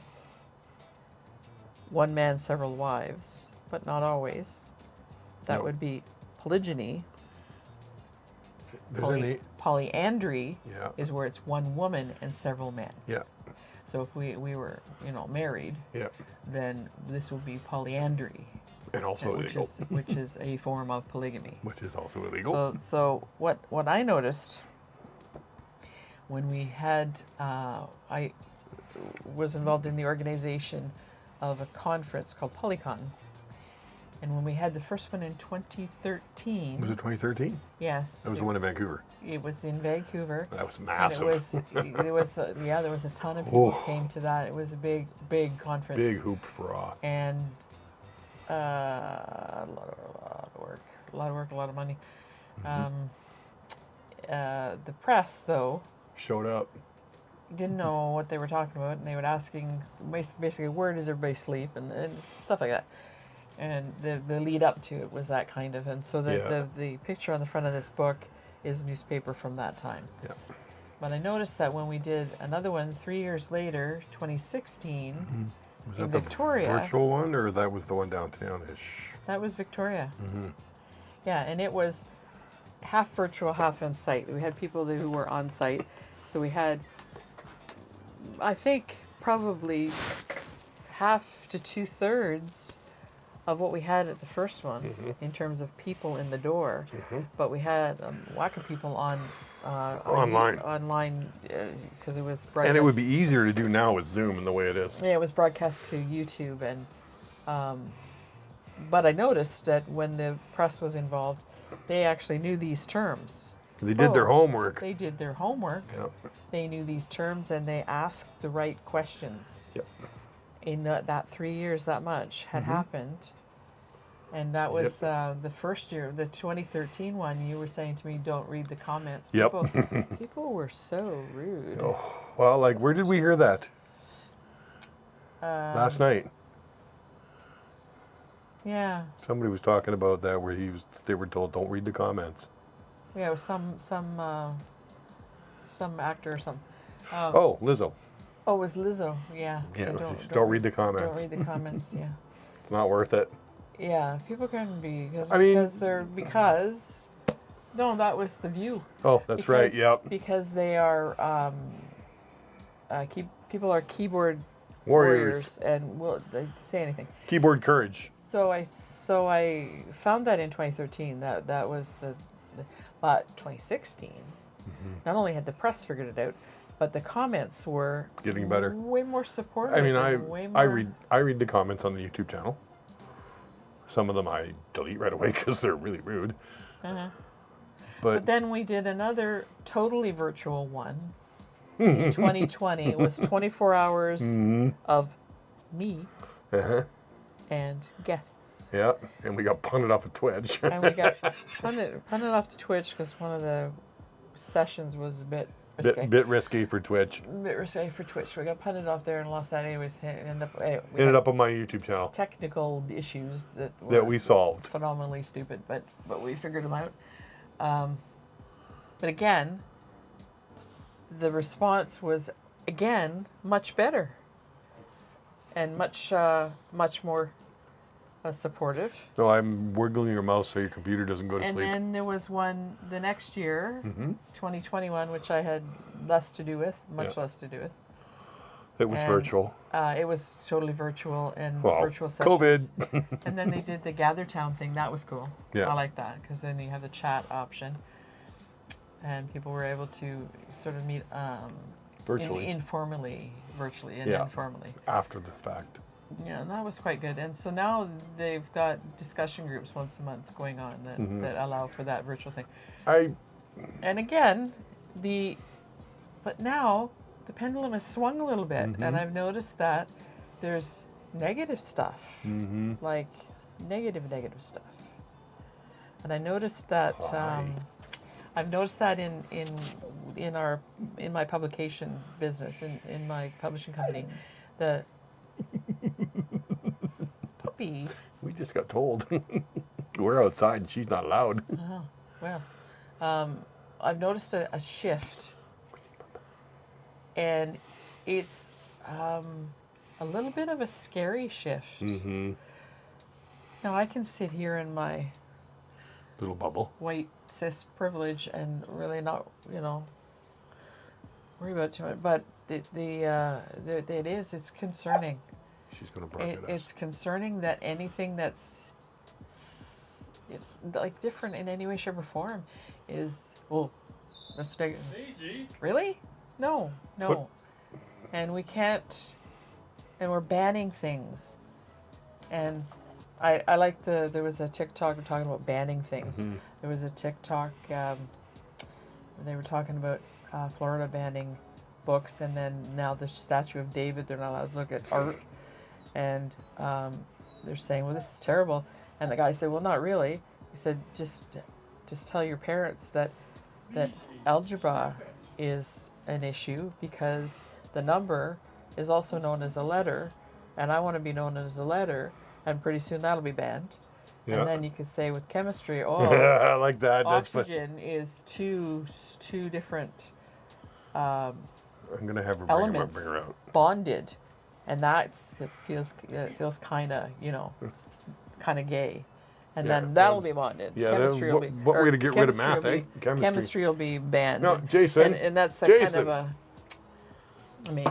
one man, several wives, but not always. That No. would be polygyny. There's any. Polyandry Yeah. is where it's one woman and several men. Yeah. So if we were, married, Yeah. then this would be polyandry, And also illegal. which is a form of polygamy. Which is also illegal. So what I noticed when we had, I was involved in the organization of a conference called Polycon, and when we had the first one in 2013, Was it 2013? yes, That was the one in Vancouver. it was in Vancouver. That was And massive. there was a ton of people Oh. came to that. It was a big conference. Big hoop for And a lot of work, a lot of money. The press, though, showed up. didn't know what they were talking about, and they were asking basically where does everybody sleep and stuff like that. And the lead up to it was that kind of, and so the picture on the front of this book is a newspaper from that time. Yeah. But I noticed that when we did another one 3 years later, 2016, Was in that Victoria. the virtual one, or that was the one downtown-ish? that was Victoria. Mm-hmm. Yeah, and it was half virtual, half on site. We had people who were on site, so we had, I think, probably half to 2/3 of what we had at the first one in terms of people in the door. But we had a whack of people online because it was broadcast. And it would be easier to do now with Zoom and the way it is. Yeah, it was broadcast to YouTube, and but I noticed that when the press was involved, they actually knew these terms. They did their homework. They did their homework. Yep. They knew these terms, and they asked the right questions. Yep. In that 3 years, that much had happened, and that was the first year, the 2013 one. You were saying to me, "Don't read the comments." Yep. People were so rude. Oh, well, like, where did we hear that? Last night. Yeah, Somebody was talking about that where they were told, don't read the comments. yeah. It was some actor or something. Oh, Lizzo. Oh, it was Lizzo. Yeah. Yeah, So don't read the comments. Don't read the comments. Yeah. It's not worth it. Yeah. People can be I mean- because no, that was the view. Oh, that's right. Because- Yep. Because they are people are keyboard Warriors. and will they say anything. Keyboard courage. So I found that in 2013 that was but 2016. Not only had the press figured it out, but the comments were Getting better. way more supportive. I mean, and way I more- read the comments on the YouTube channel. Some of them I delete right away because they're really rude. Uh-huh. But But then we did another totally virtual one in 2020. It was 24 hours of me uh-huh. and guests. Yeah, and we got punted off of Twitch. And we got punted off to Twitch because one of the sessions was a bit risky. bit risky for Twitch. Bit risky for Twitch. We got punted off there and lost that anyways. Ended Ended up on my YouTube channel technical issues that we solved. phenomenally stupid, but we figured them out. But again, the response was again much better and much more supportive. So I'm wiggling your mouse so your computer doesn't go to And sleep. then there was one the next year, 2021, which I had less to do with, much Yeah. less to do with. It was and- virtual. It was totally virtual and Well, virtual sessions. COVID. And then they did the Gather Town thing. That was cool. Yeah. I like that because then you have the chat option, and people were able to sort of meet Virtually. informally, virtually, and Yeah. informally. After the fact. Yeah, and that was quite good. And so now they've got discussion groups once a month going on that allow for that virtual thing. And again, but now the pendulum has swung a little bit, and I've noticed that there's negative stuff, like negative stuff. And I noticed that I've noticed that in my publication business, in my publishing company, the puppy. We just got told. We're outside and she's not allowed. Oh, well, I've noticed a shift, and it's a little bit of a scary shift. Mm-hmm. Now I can sit here in my Little bubble. white cis privilege and really not, worry about too much. But it's concerning. She's gonna bark at us. It's concerning that anything that's it's like different in any way, shape, or form is that's negative. Easy. Really? No. What? And we can't, and we're banning things. And I like there was a TikTok talking about banning things. Mhm. There was a TikTok, they were talking about Florida banning books, and then now the Statue of David, they're not allowed to look at art. And they're saying, well, this is terrible. And the guy said, well, not really. He said, just tell your parents that algebra is an issue because the number is also known as a letter, and I want to be known as a letter, and pretty soon that'll be banned. Yeah. And then you could say with chemistry, I like that. That's oxygen is two different I'm gonna have her elements bring her out. bonded, and it feels kind of kind of gay, and Yeah, then that'll be bonded. Yeah, chemistry will be. what or way to get rid of chemistry math, will eh? be- Chemistry will be banned. No, Jason. and that's a kind Jason. of a. I mean,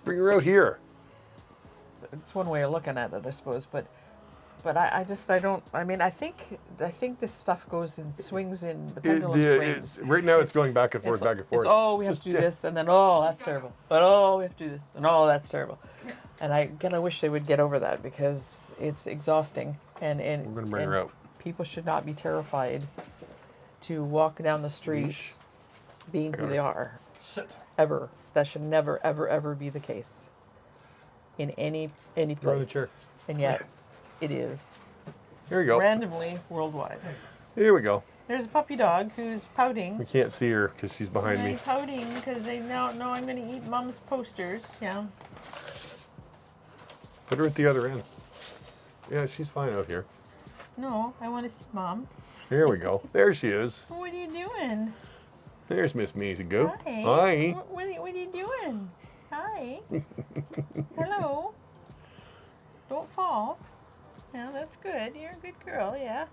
Bring her out here. it's one way of looking at it, I suppose, but I don't. I mean, I think this stuff goes in swings in the pendulum swings. Right now, it's going back and forth, back and forth. It's, we have to do this, and then that's terrible. But we have to do this, and that's terrible. And I wish they would get over that because it's exhausting. And We're gonna bring her out. People should not be terrified to walk down the street being who they are. Sit. Ever. That should never, ever, ever be the case in any Throw the place. chair. And yet, it is Here we go. randomly worldwide. Here we go. There's a puppy dog who's pouting. We can't see her because she's behind They're me. pouting because they now know I'm going to eat Mom's posters. Yeah. Put her at the other end. Yeah, she's fine out here. No, I want to see Mom. Here we go. There she is. What are you doing? There's Miss Maisie Go. Hi. Hi. What are you doing? Hi. Hello. Don't fall. Yeah, that's good. You're a good girl. Yeah.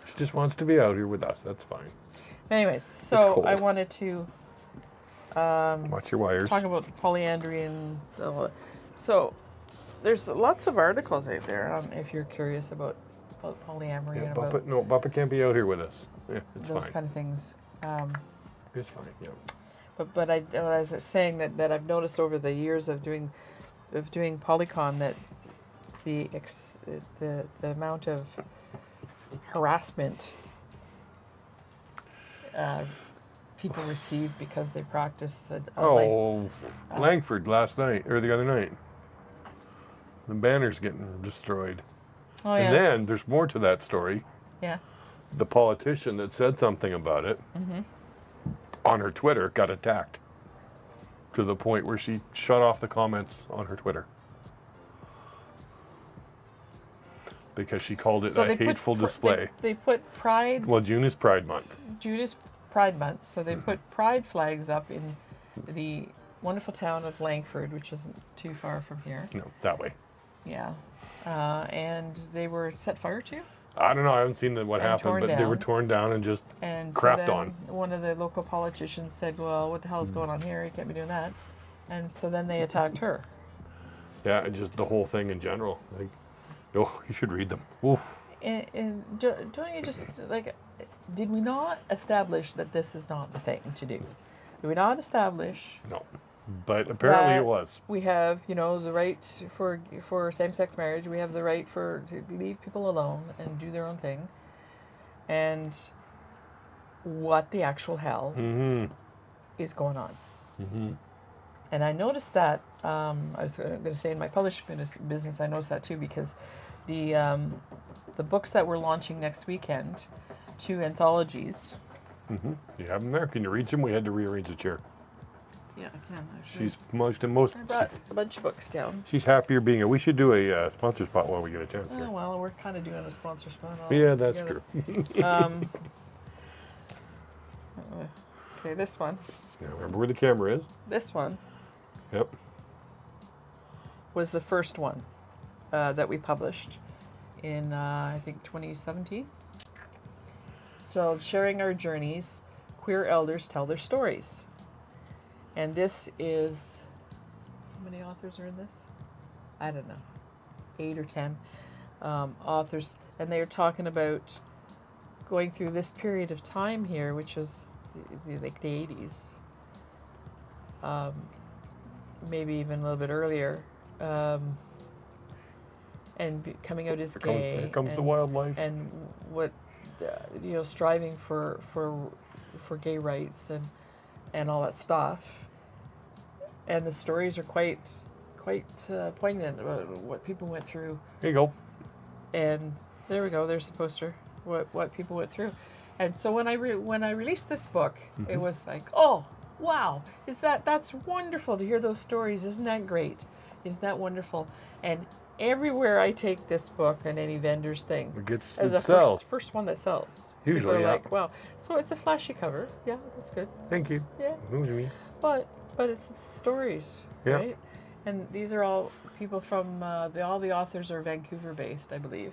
She just wants to be out here with us. That's fine. Anyways, so cold. I wanted to Watch your wires. talk about polyandry and so there's lots of articles out there if you're curious about polyamory Yeah, and about Buppa can't be out here with us. Yeah, it's those fine. kind of things. It's fine. Yeah. But I was saying that I've noticed over the years of doing Polycon that the amount of harassment people receive because they practice Langford last night or the other night. The banner's getting destroyed. oh yeah, And then there's more to that story. yeah. The politician that said something about it on her Twitter got attacked to the point where she shut off the comments on her Twitter because she called it So a they put hateful display. They put pride. Well, June is Pride Month. June is Pride Month, so they put pride flags up in the wonderful town of Langford, which isn't too far from here. No, that way. Yeah, and they were set fire to. I don't know. I haven't seen what And happened, torn but they were down. torn down and just And crapped so on. then one of the local politicians said, well, what the hell is going on here? You can't be doing that. And so then they attacked her. Yeah, and just the whole thing in general. Like, oh, you should read them. Oof. And don't you just, did we not establish that this is not the thing to do? Did we not establish No, but apparently that it was. we have, the right for same-sex marriage. We have the right to leave people alone and do their own thing. And what the actual hell is going on? And I noticed that. I was going to say in my publishing business, I noticed that too because the books that we're launching next weekend, 2 anthologies. You have them there. Can you reach them? We had to rearrange the chair. Yeah, I can actually. She's most. I brought a bunch of books down. She's happier being. We should do a sponsor spot while we get a chance here. Oh well, we're kind of doing a sponsor spot. Yeah, that's together. true. Okay, this one. Yeah, remember where the camera is? This one Yep. was the first one that we published in, I think, 2017. So, sharing our journeys, queer elders tell their stories. And this is, how many authors are in this? I don't know, 8 or 10 authors. And they're talking about going through this period of time here, which was like the 80s, maybe even a little bit earlier, and coming out as gay. Here comes and, the wildlife. and what striving for gay rights and all that stuff. And the stories are quite poignant about what people went through. Here you go. And there we go. There's the poster. What people went through. And so when I released this book, it was like, oh wow, that's wonderful to hear those stories. Isn't that great? Isn't that wonderful? And everywhere I take this book and any vendor's thing, It as a sells. first one that sells. Usually, People are yeah. like, wow. So it's a flashy cover. Yeah, that's good. Thank you. Yeah. Who's me? But it's the stories, Yeah. right? And these are all people from all the authors are Vancouver based, I believe,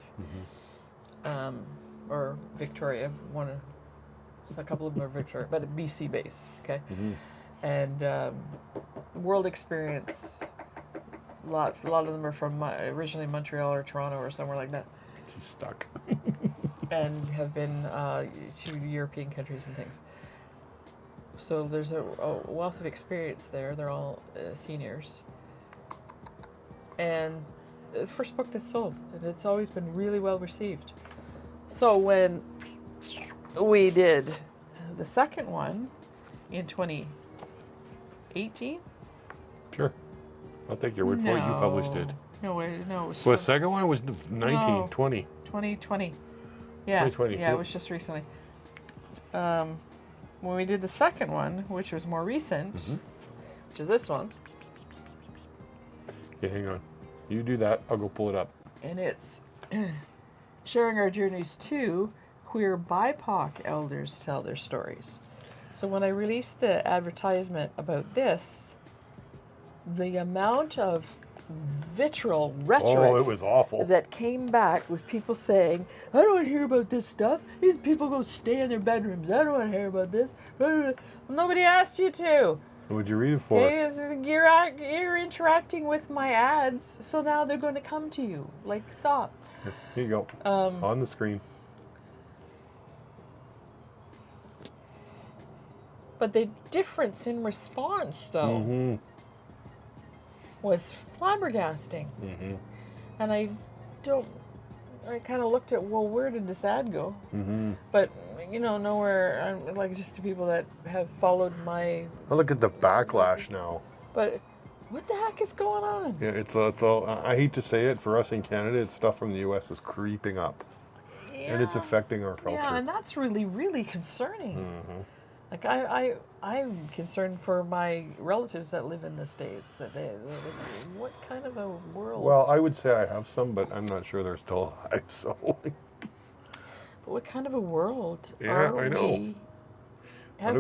or Victoria. A couple of them are Victoria, but BC based. Okay, and world experience. A lot of them are from originally Montreal or Toronto or somewhere like that, She's stuck. and have been to European countries and things. So there's a wealth of experience there. They're all seniors. And the first book that's sold, and it's always been really well received. So when we did the second one in 2018. Sure. I'll take your word for it. You published it. No way, no. It was So the second one was 1920. 2020. Yeah, 2020, yeah, so- it was just recently. When we did the second one, which was more recent, which is this one, Yeah, hang on. You do that. I'll go pull it up. and it's sharing our journeys to queer BIPOC elders tell their stories. So when I released the advertisement about this, the amount of vitriol rhetoric Oh, it was awful. that came back with people saying, I don't want to hear about this stuff. These people go stay in their bedrooms. I don't want to hear about this. Well, nobody asked you to. What'd you read it for? You're interacting with my ads, so now they're going to come to you. Like, stop. Here you go. On the screen. But the difference in response, though, was flabbergasting. And I kind of looked at, well, where did this ad go? But, nowhere, like just the people that have followed my, I look at the backlash now. but what the heck is going on? Yeah, it's all. I hate to say it, for us in Canada, it's stuff from the U.S. is creeping up, and it's affecting our culture. Yeah, and that's really, really concerning. Like I'm concerned for my relatives that live in the States. That they what kind of a world? Well, I would say I have some, but I'm not sure they're still alive. So, But what kind of a world Yeah, are I know.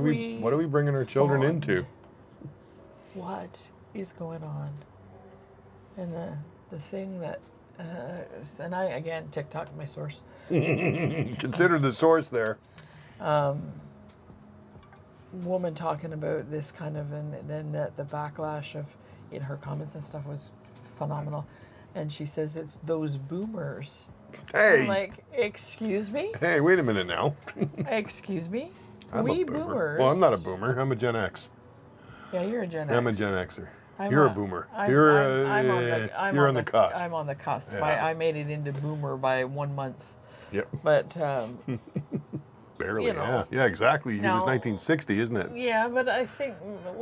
we? What what are we bringing our children spawned? into? What is going on? And the thing that, and I again TikTok my source. Consider the source there. Woman talking about this kind of, and then the backlash of in her comments and stuff was phenomenal. And she says it's those boomers. Hey, I'm like, excuse me? hey, wait a minute now. Excuse me? I'm We a boomer. boomers. Well, I'm not a boomer. I'm a Gen X. Yeah, you're a Gen X. I'm a Gen Xer. I'm You're a not- boomer. I'm You're on on the cusp. I'm on the cusp. Yeah. I made it into boomer by 1 month. Yep. But Barely. you know. Yeah, exactly. It was Now- 1960, isn't it? yeah, but I think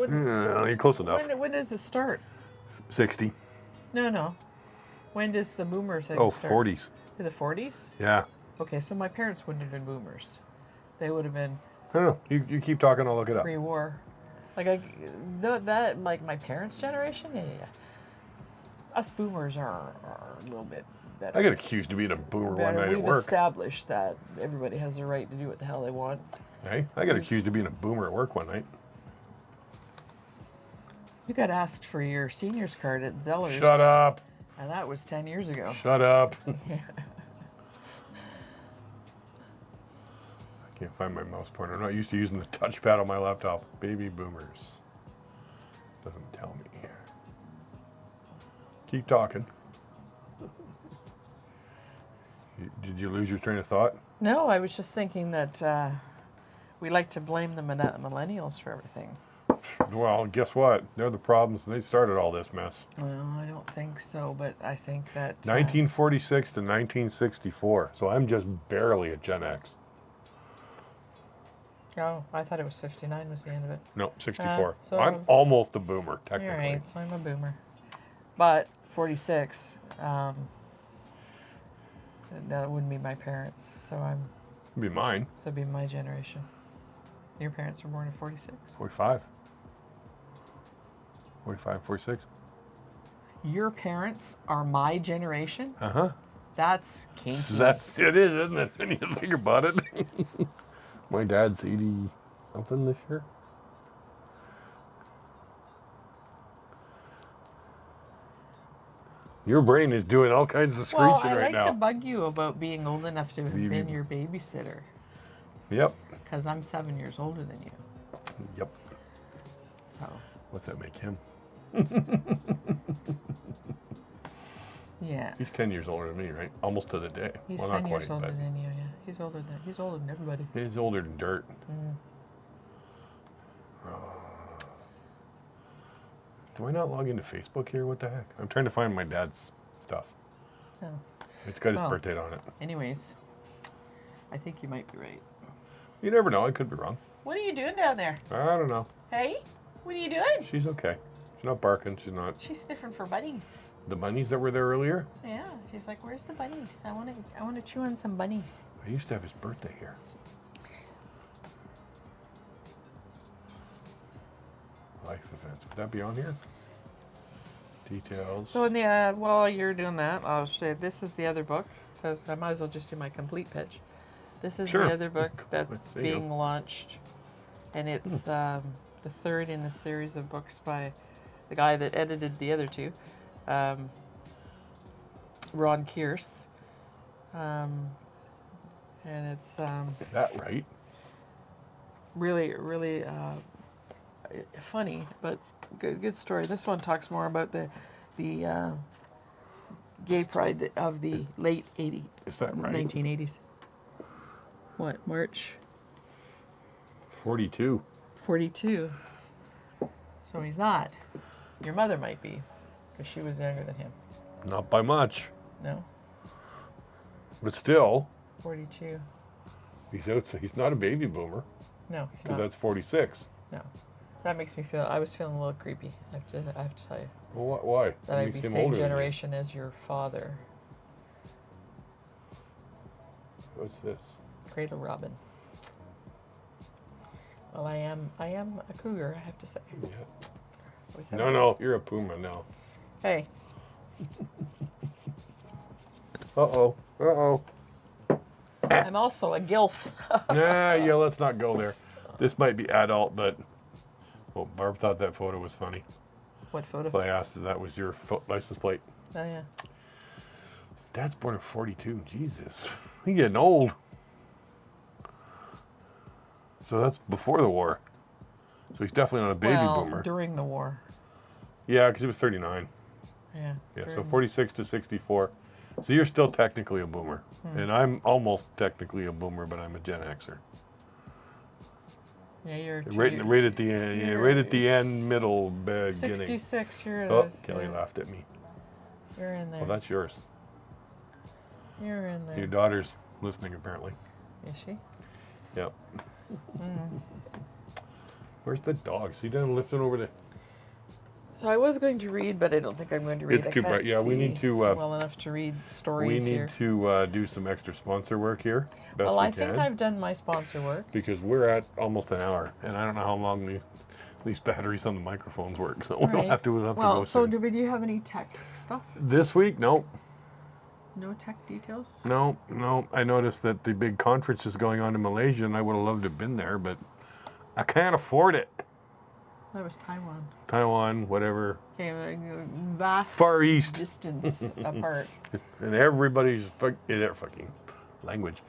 You're close enough. when does it start? 60. No. When does the boomer thing Oh, start? 40s. In the 40s? Yeah. Okay, so my parents wouldn't have been boomers. They would have been I don't know. You keep talking. I'll look it up. pre-war. Like that, like my parents' generation. Yeah. Us boomers are a little bit better. I got accused of being a boomer one night We've at work. established that everybody has the right to do what the hell they want. Hey, I got accused of being a boomer at work one night. You got asked for your seniors card at Zeller's. Shut up. And that was 10 years ago. Shut up. Yeah. I can't find my mouse pointer. I'm not used to using the touchpad on my laptop. Baby boomers. Doesn't tell me. Keep talking. Did you lose your train of thought? No, I was just thinking that we like to blame the millennials for everything. Well, guess what? They're the problems. They started all this mess. Well, I don't think so, but I think that... 1946 to 1964. So I'm just barely a Gen X. Oh, I thought it was 59 was the end of it. No, 64. So I'm almost a boomer, All technically. right, so I'm a boomer. But 46, that wouldn't be my parents, so It'd be mine. it'd be my generation. Your parents were born in 46. 45. 45, 46. Your parents are my generation? Uh-huh. That's kinky. It is, isn't it? When you think about it. My dad's 80 something this year. Your brain is doing all kinds of Well, screeching I right like to now. bug you about being old enough to have You- been your babysitter, Yep. because I'm 7 years older than you. Yep. So, What's that make him? yeah. He's 10 years older than me, right? Almost to the day. He's well, 10 not years quite, older but than you, yeah. He's older than everybody. he's older than dirt. Mm. Do I not log into Facebook here? What the heck? I'm trying to find my dad's stuff. Oh. It's got his Well. birthday on it. Anyways, I think you might be right. You never know. I could be wrong. What are you doing down there? I don't know. Hey, what are you doing? She's okay. She's not barking. She's not. She's sniffing for bunnies. The bunnies that were there earlier? Yeah, she's like, "Where's the bunnies? I want to chew on some bunnies." I used to have his birthday here. Life events. Would that be on here? Details. So in the while you're doing that, I'll say this is the other book. It says I might as well just do my complete pitch. This is Sure. the other book that's There you go. being launched, and it's the third in the series of books by the guy that edited the other two, Ron Kearse, and it's Is that right? really, really funny, but good story. This one talks more about the gay pride of the late Is that right? 1980s. What, March 42. 42? So he's not. Your mother might be, because she was younger than him. Not by much. No, But still, 42. he's not a baby boomer. No, he's Because not. that's 46. No, that makes me feel. I was feeling a little creepy. I have to tell you Well, why? that It I'd makes be him same older than you. generation as your father, What's this? Cradle Robin. Well, I am a cougar, I have to say. Yeah. Always have No, been. no, you're a puma now. Hey, Uh-oh. Uh-oh. I'm also a gilf. Nah, yeah, let's not go there. This might be adult, but... Well, Barb thought that photo was funny. What photo? So I asked if that was your license plate. Oh yeah. Dad's born in 42. Jesus. He's getting old. So that's before the war. So he's definitely not a baby well, boomer. during the war. Yeah, because he was 39. Yeah. Yeah, so during- 46 to 64. So you're still technically a boomer. And I'm almost technically a boomer, but I'm a Gen Xer. Yeah, you're Right at the end, yeah, right at the end, middle, beginning. 66. You're. Oh, Kelly laughed at me. You're in there. Well, that's yours. You're in there. Your daughter's listening, apparently. Is she? Yep. Mm. Where's the dog? See down lifting over the... So I was going to read, but I don't think I'm going to read. It's I too can't bright. Yeah, we need see to... well enough to read we stories need here. to do some extra sponsor work here. Best Well, we I think can, I've done my sponsor work. because we're at almost an hour, and I don't know how long these batteries on the microphones work, so we'll Right. have to go Well, so soon. do you have any tech stuff? This week, no. No tech details? No. I noticed that the big conference is going on in Malaysia, and I would have loved to have been there, but I can't afford it. That was Taiwan. Taiwan, whatever. Okay, vast Far East. distance apart. And everybody's fucking language.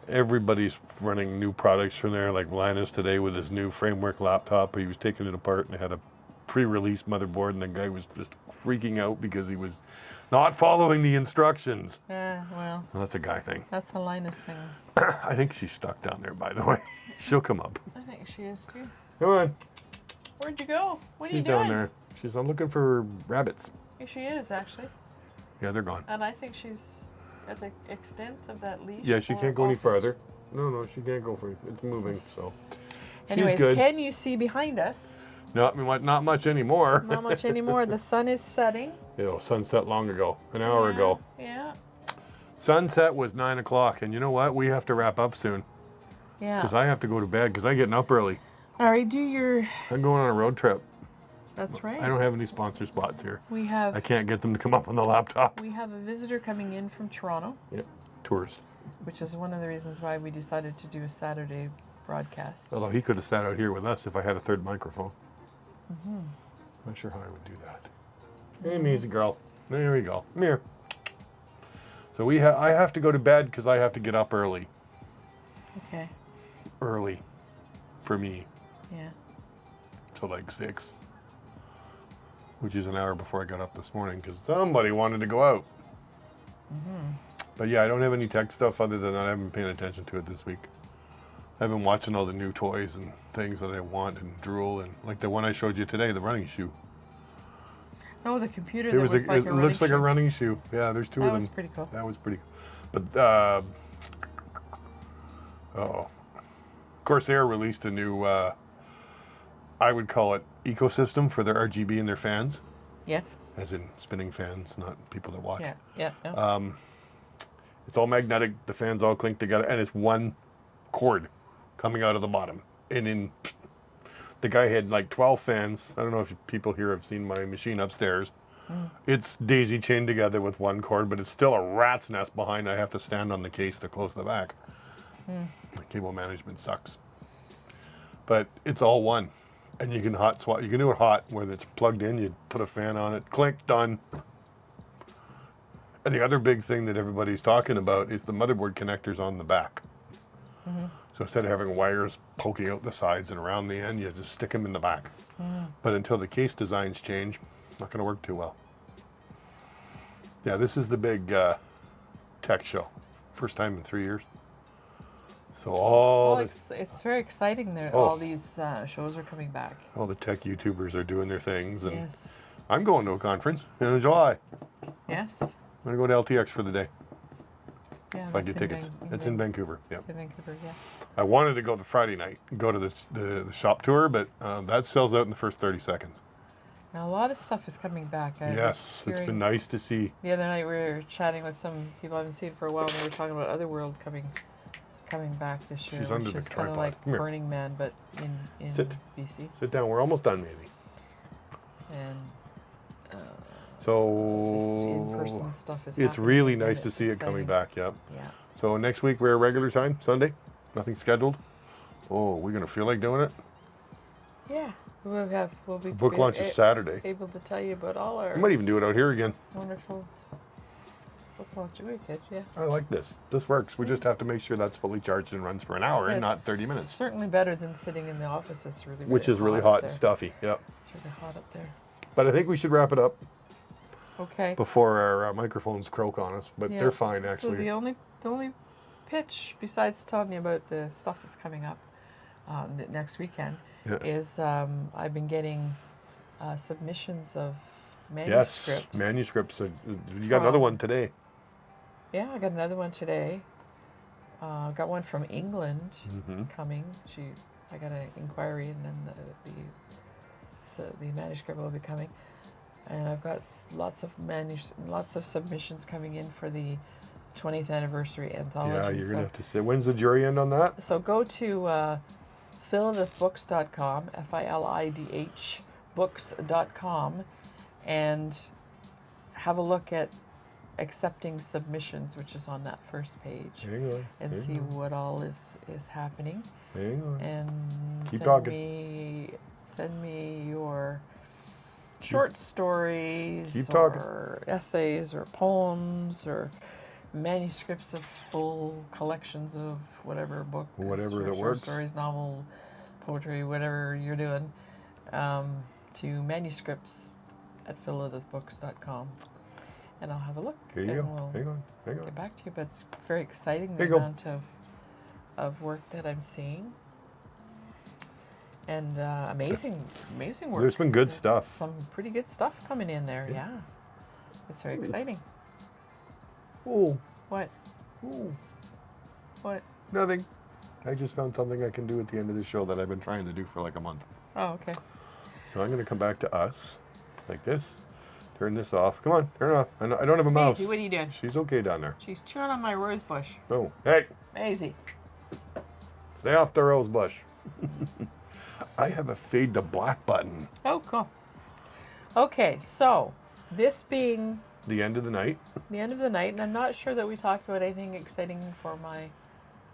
Everybody's running new products from there. Like Linus today with his new framework laptop. He was taking it apart and it had a pre-release motherboard, and the guy was just freaking out because he was not following the instructions. Well, Well, that's a guy thing. that's a Linus thing. I think she's stuck down there, by the way. She'll come up. I think she is too. Come on. Where'd you go? What are you She's doing? down there. I'm looking for rabbits. Yeah, she is actually, Yeah, they're gone. and I think she's at the extent of that leash. Yeah, she or can't go any off it. farther. No, she can't go for it. It's moving, so. Anyways, she's good. can you see behind us? No, I mean, not much anymore. Not much anymore. The sun is setting. You know, sunset long ago, an hour Yeah, ago. Yeah. Sunset was 9 o'clock, and you know what? We have to wrap up soon Yeah. because I have to go to bed because I'm getting up early. All right, do your. I'm going on a road trip. That's right. I don't have any sponsor spots here. We I have can't get them to come up on the laptop. a visitor coming in from Toronto, Yep, tourist. which is one of the reasons why we decided to do a Saturday broadcast. Although he could have sat out here with us if I had a third microphone. Not sure how I would do that. Hey, Measy girl. There we go. Come here. So I have to go to bed because I have to get up early. Okay. Early. For me. Yeah. Till like 6. Which is an hour before I got up this morning because somebody wanted to go out. But yeah, I don't have any tech stuff other than that. I haven't been paying attention to it this week. I've been watching all the new toys and things that I want and drool, and like the one I showed you today, the running shoe. Oh, the computer It that was was like it a looks like a shoe. running shoe. Yeah, there's two That of them. was pretty cool. That was pretty cool. But of course, Air released a new, I would call it ecosystem for their RGB and their fans, Yeah. as in spinning fans, not people that watch. Yeah. Yeah. No. It's all magnetic. The fans all clink together, and it's one cord coming out of the bottom. And the guy had like 12 fans. I don't know if people here have seen my machine upstairs. It's daisy chained together with one cord, but it's still a rat's nest behind. I have to stand on the case to close the back. The cable management sucks. But it's all one. And you can hot swap. You can do it hot, where it's plugged in. You put a fan on it, clink, done. And the other big thing that everybody's talking about is the motherboard connectors on the back. So instead of having wires poking out the sides and around the end, you just stick them in the back. But until the case designs change, not going to work too well. Yeah, this is the big tech show. First time in 3 years. So all Well, the, it's very exciting that Oh. all these shows are coming back. all the tech YouTubers are doing their things. And Yes. I'm going to a conference in July. Yes. I'm going to go to LTX for the day Yeah. if I get tickets. It's in Vancouver. Yeah. It's in Vancouver. Yeah. I wanted to go the Friday night, go to the shop tour, but that sells out in the first 30 seconds. Now, a lot of stuff is coming back. I was Yes, it's hearing- been nice to see. The other night we were chatting with some people I haven't seen for a while, and we were talking about Otherworld coming back this year, She's under which the is kind of tripod. like Come here. Burning Man, but in Sit. BC. Sit down. We're almost done, maybe. And this So in-person stuff is it's happening really again. nice to It's see it coming exciting. back. Yep. Yeah. So next week we're regular time, Sunday. Nothing scheduled. Oh, we're gonna feel like doing it. Yeah. We'll be Book launch is Saturday. able to tell you about all our I might even do it out here again. wonderful book launch weekend. Yeah. I like this. This works. We just have to make sure that's fully charged and runs for an hour and not It's 30 minutes, Certainly better than sitting in the office. It's really, which is really up hot there. and stuffy. Yep. It's really hot up there. But I think we should wrap it up Okay. before our microphones croak on us. But Yeah. they're fine, So actually. the only pitch besides telling you about the stuff that's coming up next weekend Yeah. is I've been getting submissions of Yes, manuscripts. manuscripts. You got another From- one today. Yeah, I got another one today. Got one from England Mm-hmm. coming. I got an inquiry, and then the manuscript will be coming. And I've got lots of submissions coming in for the 20th anniversary anthology. Yeah, you're so, gonna have to say. When's the jury end on that? so go to philidithbooks.com, FILIDH books.com, and have a look at accepting submissions, which is on that first page, Hang on. and hang see on, what all is happening. Hang on. And Keep send talking. me Send me your short stories keep talking. or essays or poems or manuscripts of full collections of whatever book, Whatever that short works. stories, novel, poetry, whatever you're doing, to manuscripts@philolithbooks.com, and I'll have a look. Here you and go. We'll Hang on. get back to you. But it's very exciting, the Here you go. amount of work that I'm seeing. And amazing work. There's been good stuff. Some pretty good stuff coming in there, yeah. It's very exciting. Oh, What? oh, What? nothing. I just found something I can do at the end of the show that I've been trying to do for like a month. Oh, okay. So I'm going to come back to us, like this. Turn this off. Come on, turn it off. I don't have a mouse. Maisie, what are you doing? She's okay down there. She's chewing on my rose bush. Oh, hey, Maisie. stay off the rose bush. I have a fade to black button. Oh, cool. Okay, so this being The end of the night. the end of the night, and I'm not sure that we talked about anything exciting for my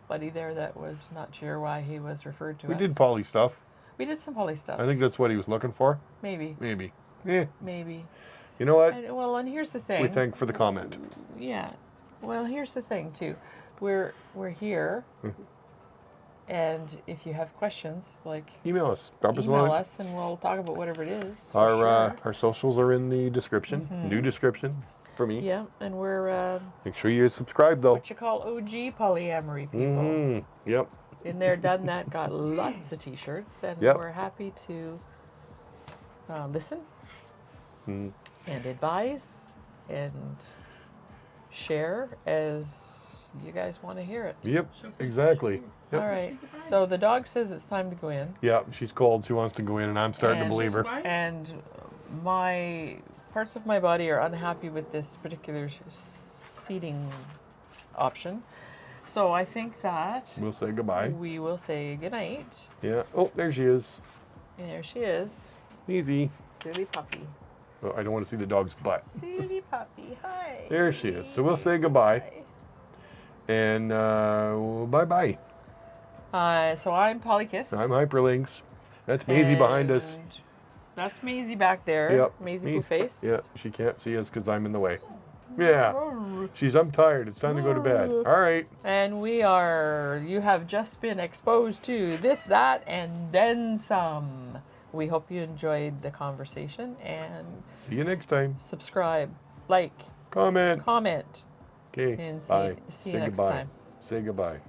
buddy there that was not sure why he was referred to We us. did poly stuff. We did some poly stuff. I think that's what he was looking for. Maybe. Maybe. Maybe. You know what? Well, and here's the thing. We thank for the comment. Yeah. Well, here's the thing too. We're here, and if you have questions, like Email us. Drop us a email line. us, and we'll talk about whatever it is. for Our sure. our socials are in the description. New description for me. Yeah, and we're Make sure you subscribe though. what you call OG polyamory people. Yep. Been there, done that. Got lots of T-shirts, and Yep. we're happy to listen Mm. and advise and share as you guys want to hear it. Yep. Exactly. Yep. All right. So the dog says it's time to go in. Yeah, she's cold. She wants to go in, and I'm starting to And- believe her. And my parts of my body are unhappy with this particular seating option. So I think that We'll say goodbye. we will say goodnight. Yeah. Oh, there she is. And there she is. Easy. Silly puppy. Oh, I don't want to see the dog's butt. Silly puppy. Hi. There she is. So we'll say goodbye. And bye-bye. So I'm Polykiss. I'm Hyperlynx. That's Maisie behind us. And that's Maisie back there. Yep. Maisie Me. Blue Face. Yeah, she can't see us because I'm in the way. Yeah. I'm tired. It's time to go to bed. All right. And you have just been exposed to this, that, and then some. We hope you enjoyed the conversation, and See you next time. subscribe, like, Comment. comment, Okay. and Bye. see Say you next goodbye. time. Say goodbye.